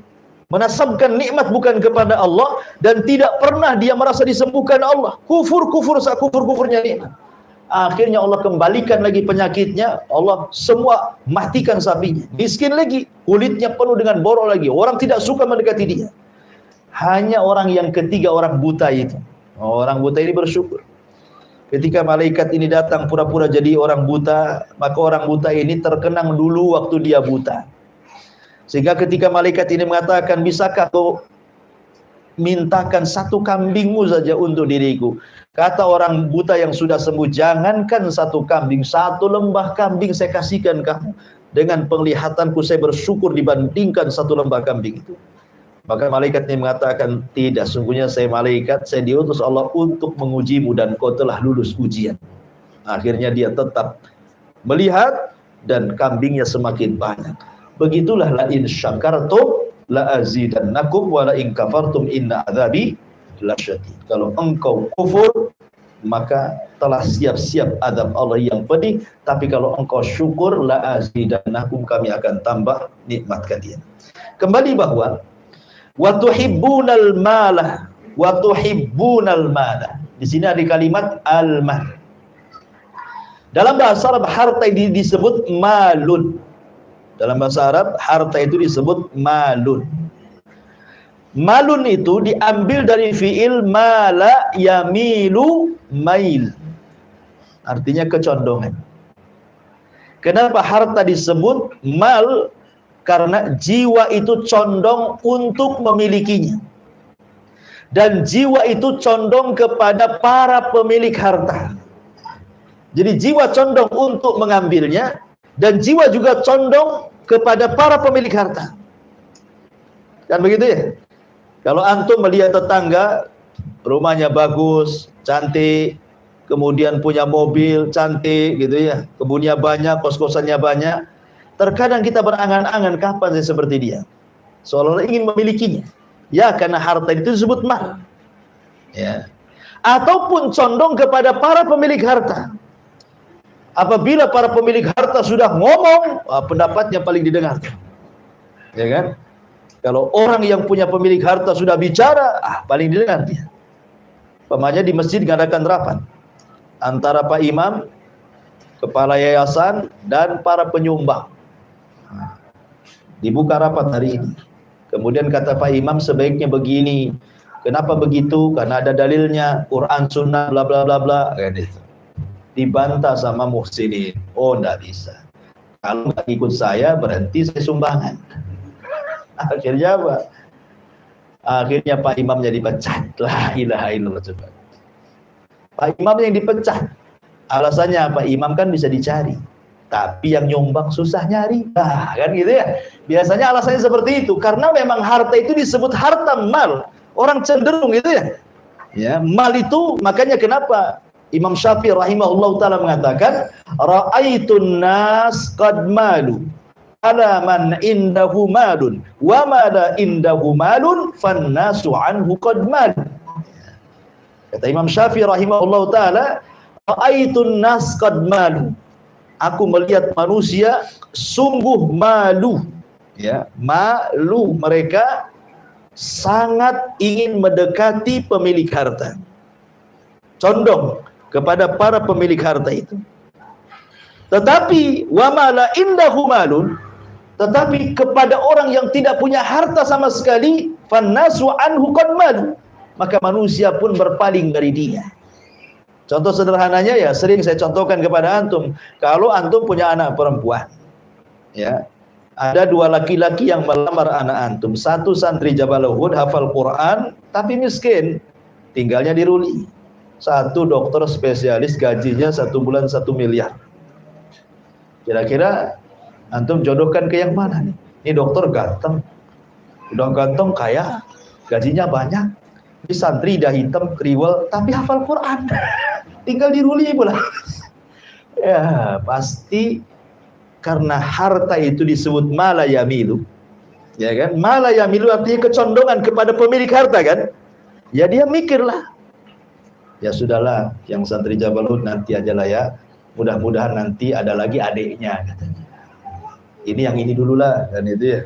Menasabkan nikmat bukan kepada Allah, dan tidak pernah dia merasa disembuhkan Allah. Kufur-kufurnya nikmat. Akhirnya Allah kembalikan lagi penyakitnya, Allah semua matikan sapinya. Miskin lagi, kulitnya penuh dengan borok lagi. Orang tidak suka mendekati dia. Hanya orang yang ketiga, orang buta itu. Orang buta ini bersyukur. Ketika malaikat ini datang pura-pura jadi orang buta, maka orang buta ini terkenang dulu waktu dia buta. Sehingga ketika malaikat ini mengatakan, bisakah kau mintakan 1 kambingmu saja untuk diriku? Kata orang buta yang sudah sembuh, jangankan 1 kambing, 1 lembah kambing saya kasihkan kamu. Dengan penglihatanku saya bersyukur dibandingkan 1 lembah kambing itu. Maka malaikat ini mengatakan, tidak, sungguhnya saya malaikat, saya diutus Allah untuk mengujimu dan kau telah lulus ujian. Akhirnya dia tetap melihat dan kambingnya semakin banyak. Begitulah la in syakartum la azidannakum wa la in kafartum inna adzabi lasyadid. Kalau engkau kufur maka telah siap-siap azab Allah yang pedih, tapi kalau engkau syukur la azidannakum, kami akan tambah nikmat kalian. Kembali bahwa wa tuhibbunal mala wa tuhibbunal mala. Di sini ada kalimat al-mal. Dalam bahasa Arab harta ini disebut malun. Dalam bahasa Arab harta itu disebut malun. Malun itu diambil dari fiil mala yamilu mail. Artinya kecondongan. Kenapa harta disebut mal? Karena jiwa itu condong untuk memilikinya. Dan jiwa itu condong kepada para pemilik harta. Jadi jiwa condong untuk mengambilnya, dan jiwa juga condong kepada para pemilik harta. Kan begitu ya? Kalau antum melihat tetangga, rumahnya bagus, cantik, kemudian punya mobil cantik gitu ya, kebunnya banyak, kos-kosannya banyak, terkadang kita berangan-angan kapan saya seperti dia, seolah-olah ingin memilikinya. Ya, karena harta itu disebut mal. Ya. Ataupun condong kepada para pemilik harta. Apabila para pemilik harta sudah ngomong, pendapatnya paling didengar. Ya kan? Kalau orang yang punya pemilik harta sudah bicara, paling didengar dia. Pemanya di masjid mengadakan rapat antara Pak Imam, kepala yayasan, dan para penyumbang. Dibuka rapat hari ini. Kemudian kata Pak Imam, sebaiknya begini. Kenapa begitu? Karena ada dalilnya, Quran, Sunnah, bla bla bla bla. Dibantah sama muhsinin. Oh, enggak bisa. Kalau nggak ikut saya, berhenti saya sumbangan. Akhirnya apa? Akhirnya Pak Imamnya dipecat. La ilaha illallah. Coba. Pak Imam yang dipecat. Alasannya Pak Imam kan bisa dicari, tapi yang nyumbang susah nyari. Kan gitu ya. Biasanya alasannya seperti itu, karena memang harta itu disebut harta mal. Orang cenderung gitu ya. Ya, mal itu, makanya kenapa Imam Syafi'i rahimahullah ta'ala mengatakan, ra'aitun nas qad malu ala man indahu malun wa ma la indahu malun fannasu anhu qad malu. Kata Imam Syafi'i rahimahullah ta'ala, ra'aitun nas qad malu, aku melihat manusia sungguh malu. Ya, malu, mereka sangat ingin mendekati pemilik harta, condong kepada para pemilik harta itu. Tetapi wa ma la indahu malun, tetapi kepada orang yang tidak punya harta sama sekali, fannasu anhu qad malu, maka manusia pun berpaling dari dia. Contoh sederhananya ya, sering saya contohkan kepada antum. Kalau antum punya anak perempuan, ya, ada dua laki-laki yang melamar anak antum. Satu santri Jabal Uhud, hafal Quran, tapi miskin, tinggalnya di Ruli. Satu dokter spesialis, gajinya 1 bulan 1 miliar. Kira-kira antum jodohkan ke yang mana nih? Ini dokter ganteng, udah ganteng, kaya, gajinya banyak. Ini santri dah hitam, kriwel, tapi hafal Quran. Tinggal di Ruli pula. Ya, pasti karena harta itu disebut mala yamilu. Ya kan? Mala yamilu artinya kecondongan kepada pemilik harta kan? Ya dia mikirlah, ya sudahlah, yang santri Jabal Uhud nanti aja lah ya. Mudah-mudahan nanti ada lagi adiknya katanya. Ini yang ini dululah, dan itu ya.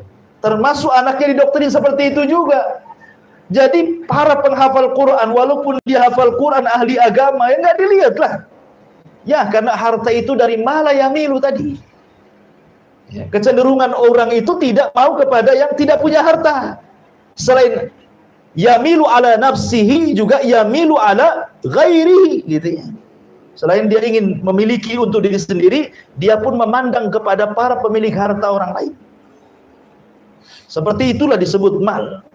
Termasuk anaknya didoktrin seperti itu juga. Jadi para penghafal Quran, walaupun dia hafal Quran, ahli agama, ya nggak dilihat lah. Ya, karena harta itu dari mala yamilu tadi. Ya, kecenderungan orang itu tidak mau kepada yang tidak punya harta. Selain yamilu ala nafsihi, juga yamilu ala ghairihi gitu ya. Selain dia ingin memiliki untuk diri sendiri, dia pun memandang kepada para pemilik harta orang lain. Seperti itulah disebut mal.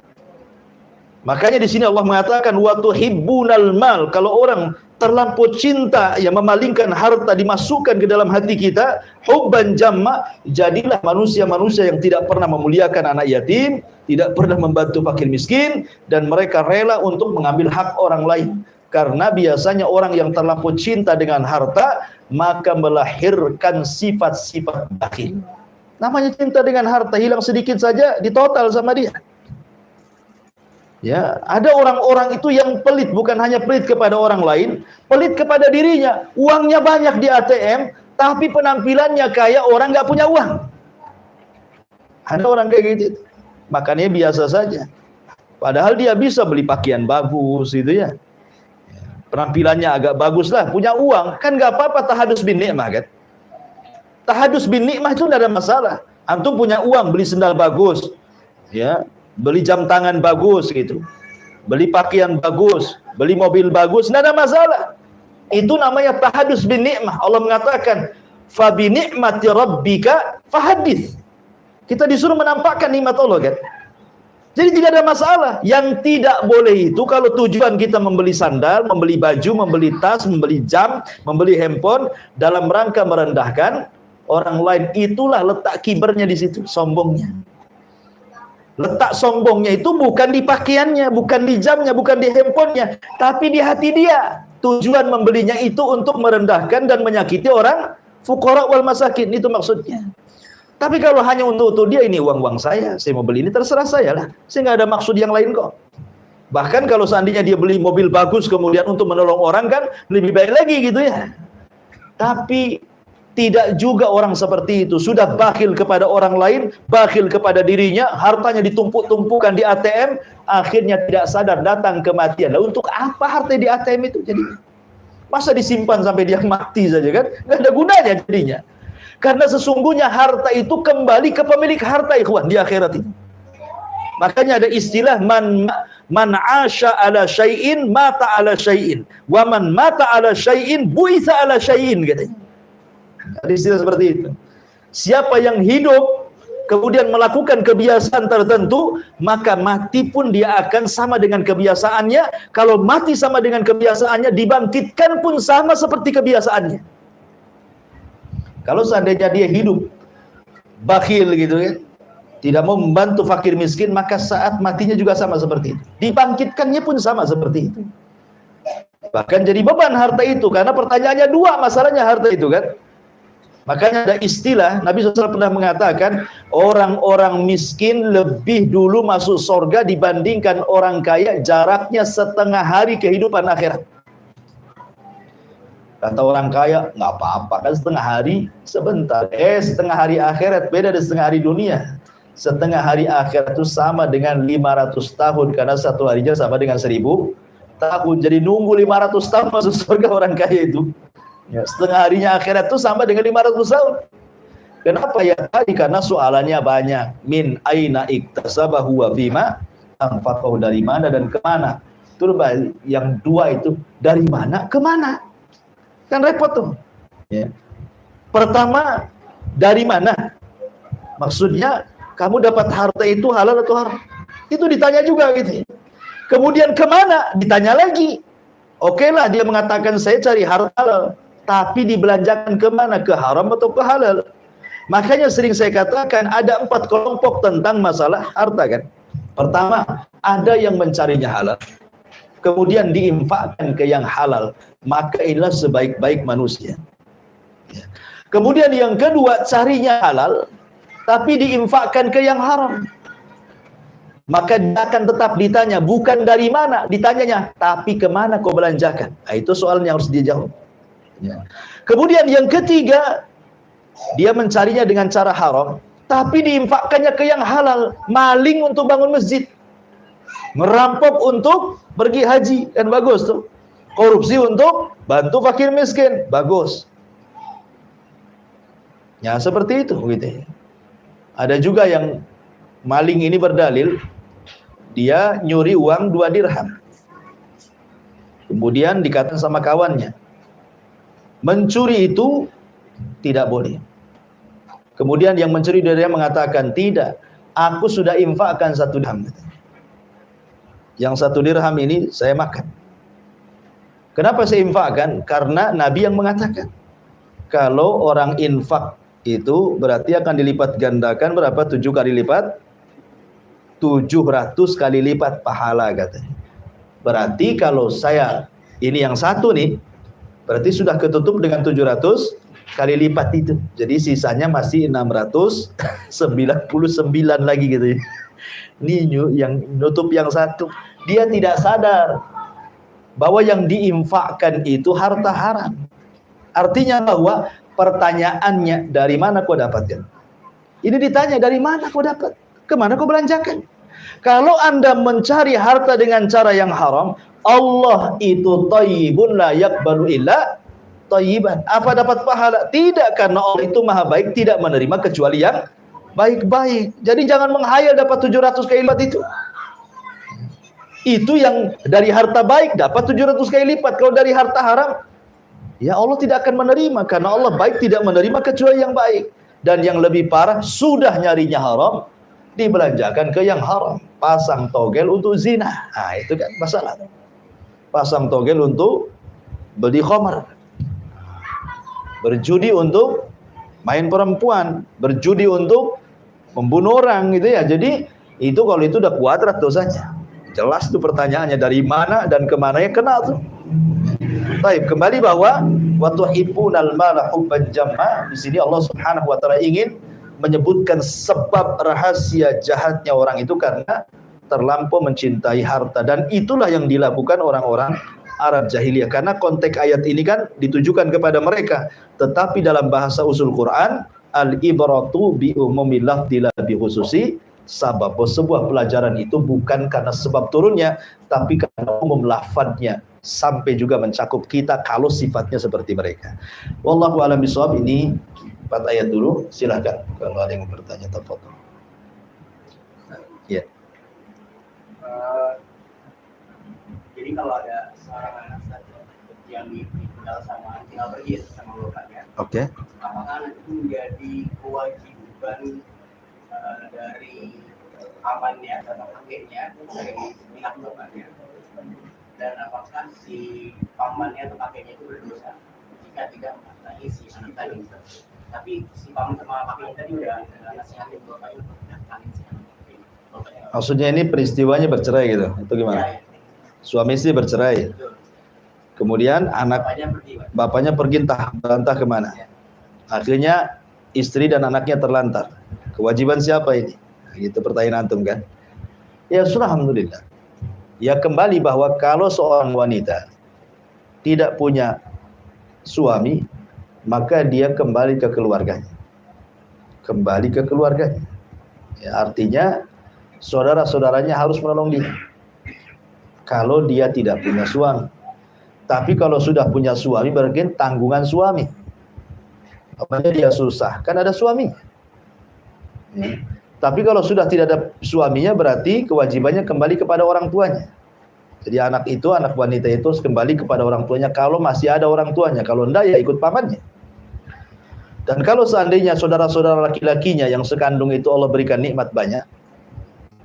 Makanya di sini Allah mengatakan wa tuhibbunal mal. Kalau orang terlampau cinta, yang memalingkan harta dimasukkan ke dalam hati kita, hubban jamma, jadilah manusia-manusia yang tidak pernah memuliakan anak yatim, tidak pernah membantu fakir miskin, dan mereka rela untuk mengambil hak orang lain. Karena biasanya orang yang terlampau cinta dengan harta maka melahirkan sifat-sifat bakhil. Namanya cinta dengan harta, hilang sedikit saja ditotal sama dia. Ya, ada orang-orang itu yang pelit, bukan hanya pelit kepada orang lain, pelit kepada dirinya. Uangnya banyak di ATM, tapi penampilannya kayak orang nggak punya uang. Ada orang kayak gitu. Makanya biasa saja. Padahal dia bisa beli pakaian bagus gitu ya. Penampilannya agak bagus lah, punya uang, kan nggak apa-apa tahadus bin nikmah kan. Tahadus bin nikmah itu tidak ada masalah. Antum punya uang, beli sendal bagus, ya, beli jam tangan bagus gitu, beli pakaian bagus, beli mobil bagus, tidak ada masalah. Itu namanya tahadus bin nikmah. Allah mengatakan, fa bi ni'mati rabbika fahadits. Kita disuruh menampakkan nikmat Allah kan. Jadi tidak ada masalah. Yang tidak boleh itu kalau tujuan kita membeli sandal, membeli baju, membeli tas, membeli jam, membeli handphone dalam rangka merendahkan orang lain, itulah letak kibernya di situ, sombongnya. Letak sombongnya itu bukan di pakaiannya, bukan di jamnya, bukan di handphonenya, tapi di hati dia. Tujuan membelinya itu untuk merendahkan dan menyakiti orang fuqara wal masakin, itu maksudnya. Tapi kalau hanya untuk dia, ini uang saya mau beli ini, terserah saya lah. Saya nggak ada maksud yang lain kok. Bahkan kalau seandainya dia beli mobil bagus kemudian untuk menolong orang kan lebih baik lagi gitu ya. Tapi tidak juga orang seperti itu. Sudah bakhil kepada orang lain, bakhil kepada dirinya, hartanya ditumpuk-tumpukan di ATM, akhirnya tidak sadar datang kematian. Nah, untuk apa harta di ATM itu jadinya? Masa disimpan sampai dia mati saja kan? Nggak ada gunanya jadinya. Karena sesungguhnya harta itu kembali ke pemilik harta, ikhwan, di akhirat itu. Makanya ada istilah man asha ala syai'in mata ala syai'in wa man mata ala syai'in bu'itsa ala syai'in, katanya. Ada istilah seperti itu. Siapa yang hidup kemudian melakukan kebiasaan tertentu, maka mati pun dia akan sama dengan kebiasaannya. Kalau mati sama dengan kebiasaannya, dibangkitkan pun sama seperti kebiasaannya. Kalau seandainya dia hidup bakhil gitu kan, tidak mau membantu fakir miskin, maka saat matinya juga sama seperti itu. Dibangkitkannya pun sama seperti itu. Bahkan jadi beban harta itu, karena pertanyaannya dua masalahnya harta itu kan. Makanya ada istilah, Nabi SAW pernah mengatakan, orang-orang miskin lebih dulu masuk surga dibandingkan orang kaya, jaraknya setengah hari kehidupan akhirat. Kata orang kaya, nggak apa-apa kan setengah hari sebentar. Setengah hari akhirat beda dengan setengah hari dunia. Setengah hari akhirat itu sama dengan 500 tahun, karena satu harinya sama dengan 1000 tahun. Jadi nunggu 500 tahun masuk surga orang kaya itu. Ya, setengah harinya akhirat itu sama dengan 500 tahun. Kenapa ya tadi? Karena soalannya banyak. Min aina iktasabahu wa fima anfaqahu, dari mana dan kemana. Itu yang dua itu, dari mana kemana. Kan repot tuh. Ya. Pertama, dari mana? Maksudnya, kamu dapat harta itu halal atau haram? Itu ditanya juga gitu. Kemudian kemana? Ditanya lagi. Oke lah, dia mengatakan saya cari harta halal. Tapi dibelanjakan kemana? Ke haram atau ke halal? Makanya sering saya katakan, ada 4 kelompok tentang masalah harta kan. Pertama, ada yang mencarinya halal, kemudian diinfakkan ke yang halal, maka inilah sebaik-baik manusia. Kemudian yang kedua, carinya halal tapi diinfakkan ke yang haram, maka dia akan tetap ditanya, bukan dari mana, ditanyanya, tapi kemana kau belanjakan. Nah, itu soalnya harus dijawab. Ya. Kemudian yang ketiga, dia mencarinya dengan cara haram tapi diinfakkannya ke yang halal. Maling untuk bangun masjid, merampok untuk pergi haji, kan bagus tuh. Korupsi untuk bantu fakir miskin, bagus. Ya seperti itu gitu. Ada juga yang maling ini berdalil dia nyuri uang 2 dirham. Kemudian dikatakan sama kawannya, mencuri itu tidak boleh. Kemudian yang mencuri dia mengatakan, tidak, aku sudah infakkan 1 dirham. Yang 1 dirham ini saya makan. Kenapa saya infakkan? Karena Nabi yang mengatakan, kalau orang infak itu berarti akan dilipat gandakan berapa? 7 kali lipat, 700 kali lipat pahala katanya. Berarti kalau saya Ini yang satu nih, berarti sudah ketutup dengan 700 kali lipat itu. Jadi sisanya masih 699 lagi gitu ya. Ini yang nutup yang satu. Dia tidak sadar bahwa yang diinfakkan itu harta haram. Artinya bahwa pertanyaannya, dari mana kau dapatkan? Ini ditanya, dari mana kau dapat? Kemana kau belanjakan? Kalau Anda mencari harta dengan cara yang haram, Allah itu thayyibun la yaqbalu illa thayyiban. Apa dapat pahala? Tidak, karena Allah itu maha baik, tidak menerima kecuali yang baik-baik. Jadi jangan menghayal dapat 700 kali lipat itu. Itu yang dari harta baik dapat 700 kali lipat. Kalau dari harta haram, ya Allah tidak akan menerima, karena Allah baik, tidak menerima kecuali yang baik. Dan yang lebih parah, sudah nyarinya haram, dibelanjakan ke yang haram. Pasang togel untuk zina. Nah, itu kan masalah. Pasang togel untuk beli khamar. Berjudi untuk main perempuan, berjudi untuk membunuh orang gitu ya. Jadi itu kalau itu udah kuadrat dosanya. Jelas tuh pertanyaannya, dari mana dan kemana, ya kenal tuh. Baik, kembali bahwa waktu hibbunal mala hubban jamma, di sini Allah Subhanahu wa taala ingin menyebutkan sebab rahasia jahatnya orang itu karena terlampau mencintai harta, dan itulah yang dilakukan orang-orang Arab jahiliyah. Karena konteks ayat ini kan ditujukan kepada mereka, tetapi dalam bahasa usul Quran, al-ibratu bi umumil lafzi la bi khususi sabab. Sebuah pelajaran itu bukan karena sebab turunnya, tapi karena umum lafadznya, sampai juga mencakup kita kalau sifatnya seperti mereka. Wallahu a'lam bishawab. Ini 4 ayat dulu, silahkan kalau ada yang bertanya. Tafadhol. Ya. Jadi kalau ada seorang anak saja yang ditinggal tinggal pergi sama bapaknya, Oke. apakah anak itu menjadi kewajiban dari pamannya atau kakeknya dari pihak bapaknya, dan apakah si pamannya atau kakeknya itu berdosa jika tidak menafkahi si anak tadi? Tapi si paman sama kakeknya tadi udah nasihatin bapaknya untuk menafkahi si anak tadi. Maksudnya ini peristiwanya bercerai gitu, itu gimana? Ya. Suami istri bercerai, kemudian bapaknya pergi entah kemana. Akhirnya istri dan anaknya terlantar. Kewajiban siapa ini? Gitu pertanyaan antum kan? Ya sudah, alhamdulillah. Ya kembali bahwa kalau seorang wanita tidak punya suami, maka dia kembali ke keluarganya. Kembali ke keluarganya. Ya, artinya saudara-saudaranya harus menolong dia. Kalau dia tidak punya suami. Tapi kalau sudah punya suami, berarti tanggungan suami. Apanya dia susah, kan ada suami. Tapi kalau sudah tidak ada suaminya, berarti kewajibannya kembali kepada orang tuanya. Jadi anak wanita itu kembali kepada orang tuanya kalau masih ada orang tuanya. Kalau enggak, ya ikut pamannya. Dan kalau seandainya saudara-saudara laki-lakinya yang sekandung itu Allah berikan nikmat banyak,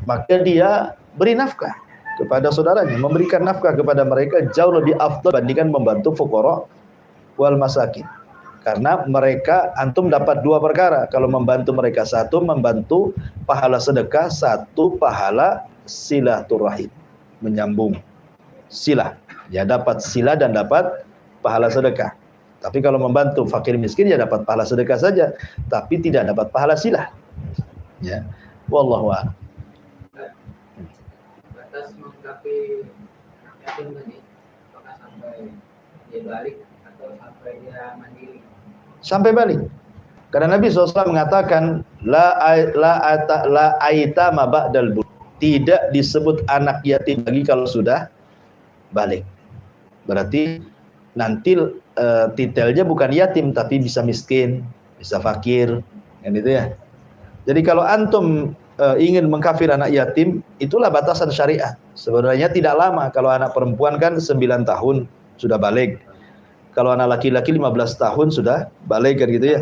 maka dia beri nafkah kepada saudaranya. Memberikan nafkah kepada mereka jauh lebih afdal dibandingkan membantu fuqara wal masakin. Karena mereka, antum dapat 2 perkara. Kalau membantu mereka, 1 membantu pahala sedekah, 1 pahala silaturahim, menyambung silah. Ya dapat silah dan dapat pahala sedekah. Tapi kalau membantu fakir miskin, ya dapat pahala sedekah saja, tapi tidak dapat pahala silah. Ya, wallahu a'lam. Batas mengkapi yatim tadi, apakah sampai dia balik atau sampai dia mandiri? Sampai balik. Karena Nabi SAW mengatakan la aitama ba'dal bulugh. Tidak disebut anak yatim lagi kalau sudah balik. Berarti nanti titelnya bukan yatim, tapi bisa miskin, bisa fakir, kan itu ya. Jadi kalau antum ingin mengkafir anak yatim, itulah batasan syariat. Sebenarnya tidak lama. Kalau anak perempuan kan 9 tahun sudah balik. Kalau anak laki-laki 15 tahun sudah balik kan gitu ya.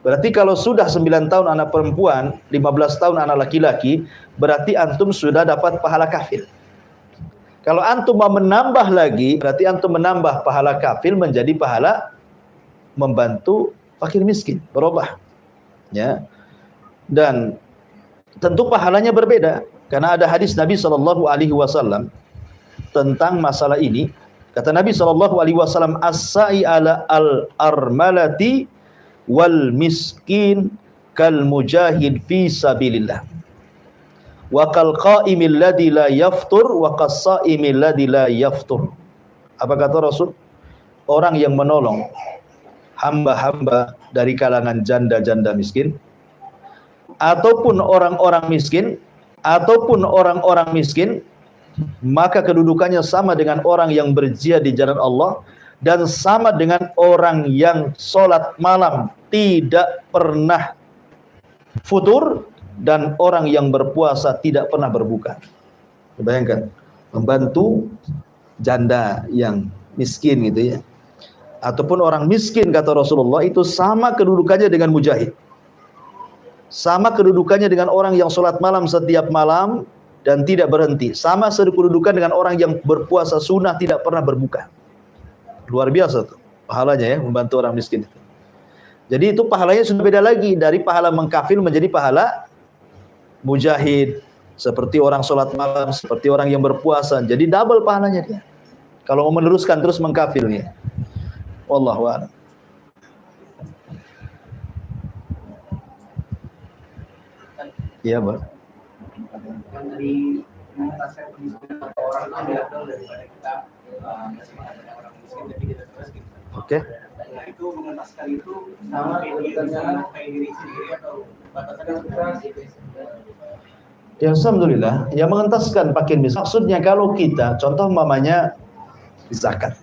Berarti kalau sudah 9 tahun anak perempuan, 15 tahun anak laki-laki, berarti antum sudah dapat pahala kafil. Kalau antum mau menambah lagi, berarti antum menambah pahala kafil menjadi pahala membantu fakir miskin, berubah. Ya. Dan tentu pahalanya berbeda, karena ada hadis Nabi SAW tentang masalah ini. Kata Nabi SAW, as-sa'i ala al-armalati wal miskin kal mujahid fi sabilillah. Wa kal qa'imil ladzi la yaftur wa kas-sha'imil ladzi la yaftur. Apa kata Rasul? Orang yang menolong hamba-hamba dari kalangan janda-janda miskin, ataupun orang-orang miskin, maka kedudukannya sama dengan orang yang berjihad di jalan Allah, dan sama dengan orang yang sholat malam tidak pernah futur, dan orang yang berpuasa tidak pernah berbuka. Bayangkan, membantu janda yang miskin gitu ya, ataupun orang miskin, kata Rasulullah, itu sama kedudukannya dengan mujahid, sama kedudukannya dengan orang yang sholat malam setiap malam dan tidak berhenti, sama kedudukan dengan orang yang berpuasa sunnah tidak pernah berbuka. Luar biasa tuh pahalanya ya, membantu orang miskin itu. Jadi itu pahalanya sudah beda lagi dari pahala mengkafil menjadi pahala mujahid, seperti orang sholat malam, seperti orang yang berpuasa. Jadi double pahalanya dia kalau mau meneruskan terus mengkafilnya. Wallahu a'lam. Iya, Bang. Yang dari mengataskan kemiskinan orang itu lebih afdal daripada kita masih mengatakan orang miskin tapi kita terus gitu. Oke. Nah itu mengentaskan itu sama kayak dia bisa menafkahi diri sendiri atau batasannya seperti Ya, alhamdulillah. Yang mengentaskan pakai miskin, maksudnya kalau kita, contoh mamanya zakat.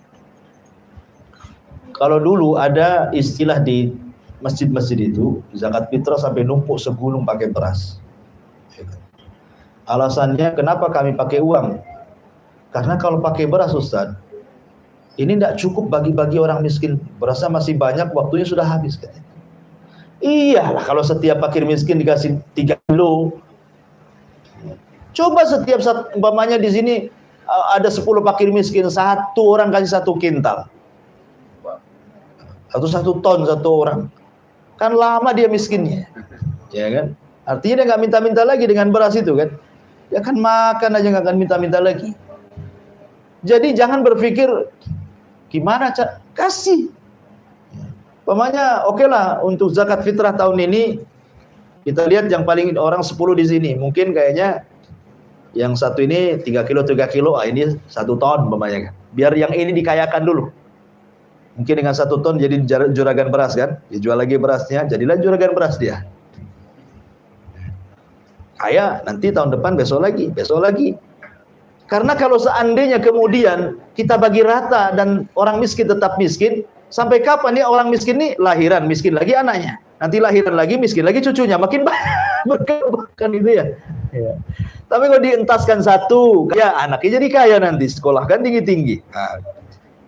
Kalau dulu ada istilah di masjid-masjid itu, zakat fitrah sampai numpuk segulung pakai beras. Alasannya kenapa kami pakai uang? Karena kalau pakai beras, Ustaz, ini tidak cukup bagi-bagi orang miskin. Berasnya masih banyak, waktunya sudah habis katanya. Iyalah, kalau setiap fakir miskin dikasih 3 kilo. Coba setiap saat, umpamanya di sini ada 10 fakir miskin, satu orang kasih 1 kintal. Atau 1 ton satu orang. Kan lama dia miskinnya. Ya kan? Artinya dia nggak minta-minta lagi dengan beras itu kan. Dia akan makan aja, nggak akan minta-minta lagi. Jadi jangan berpikir gimana kasih. Umpamanya oke lah untuk zakat fitrah tahun ini kita lihat yang paling orang 10 di sini. Mungkin kayaknya yang satu ini 3 kilo, ini 1 ton umpamanya kan. Biar yang ini dikayakan dulu. Mungkin dengan 1 ton jadi juragan beras kan. Dijual lagi berasnya, jadilah juragan beras dia. Kaya nanti tahun depan besok lagi. Karena kalau seandainya kemudian kita bagi rata dan orang miskin tetap miskin, sampai kapan nih orang miskin nih lahiran miskin lagi anaknya, nanti lahiran lagi miskin lagi cucunya, makin berkembang itu ya. Tapi kalau dientaskan satu, ya anaknya jadi kaya nanti, sekolah kan tinggi-tinggi. Nah,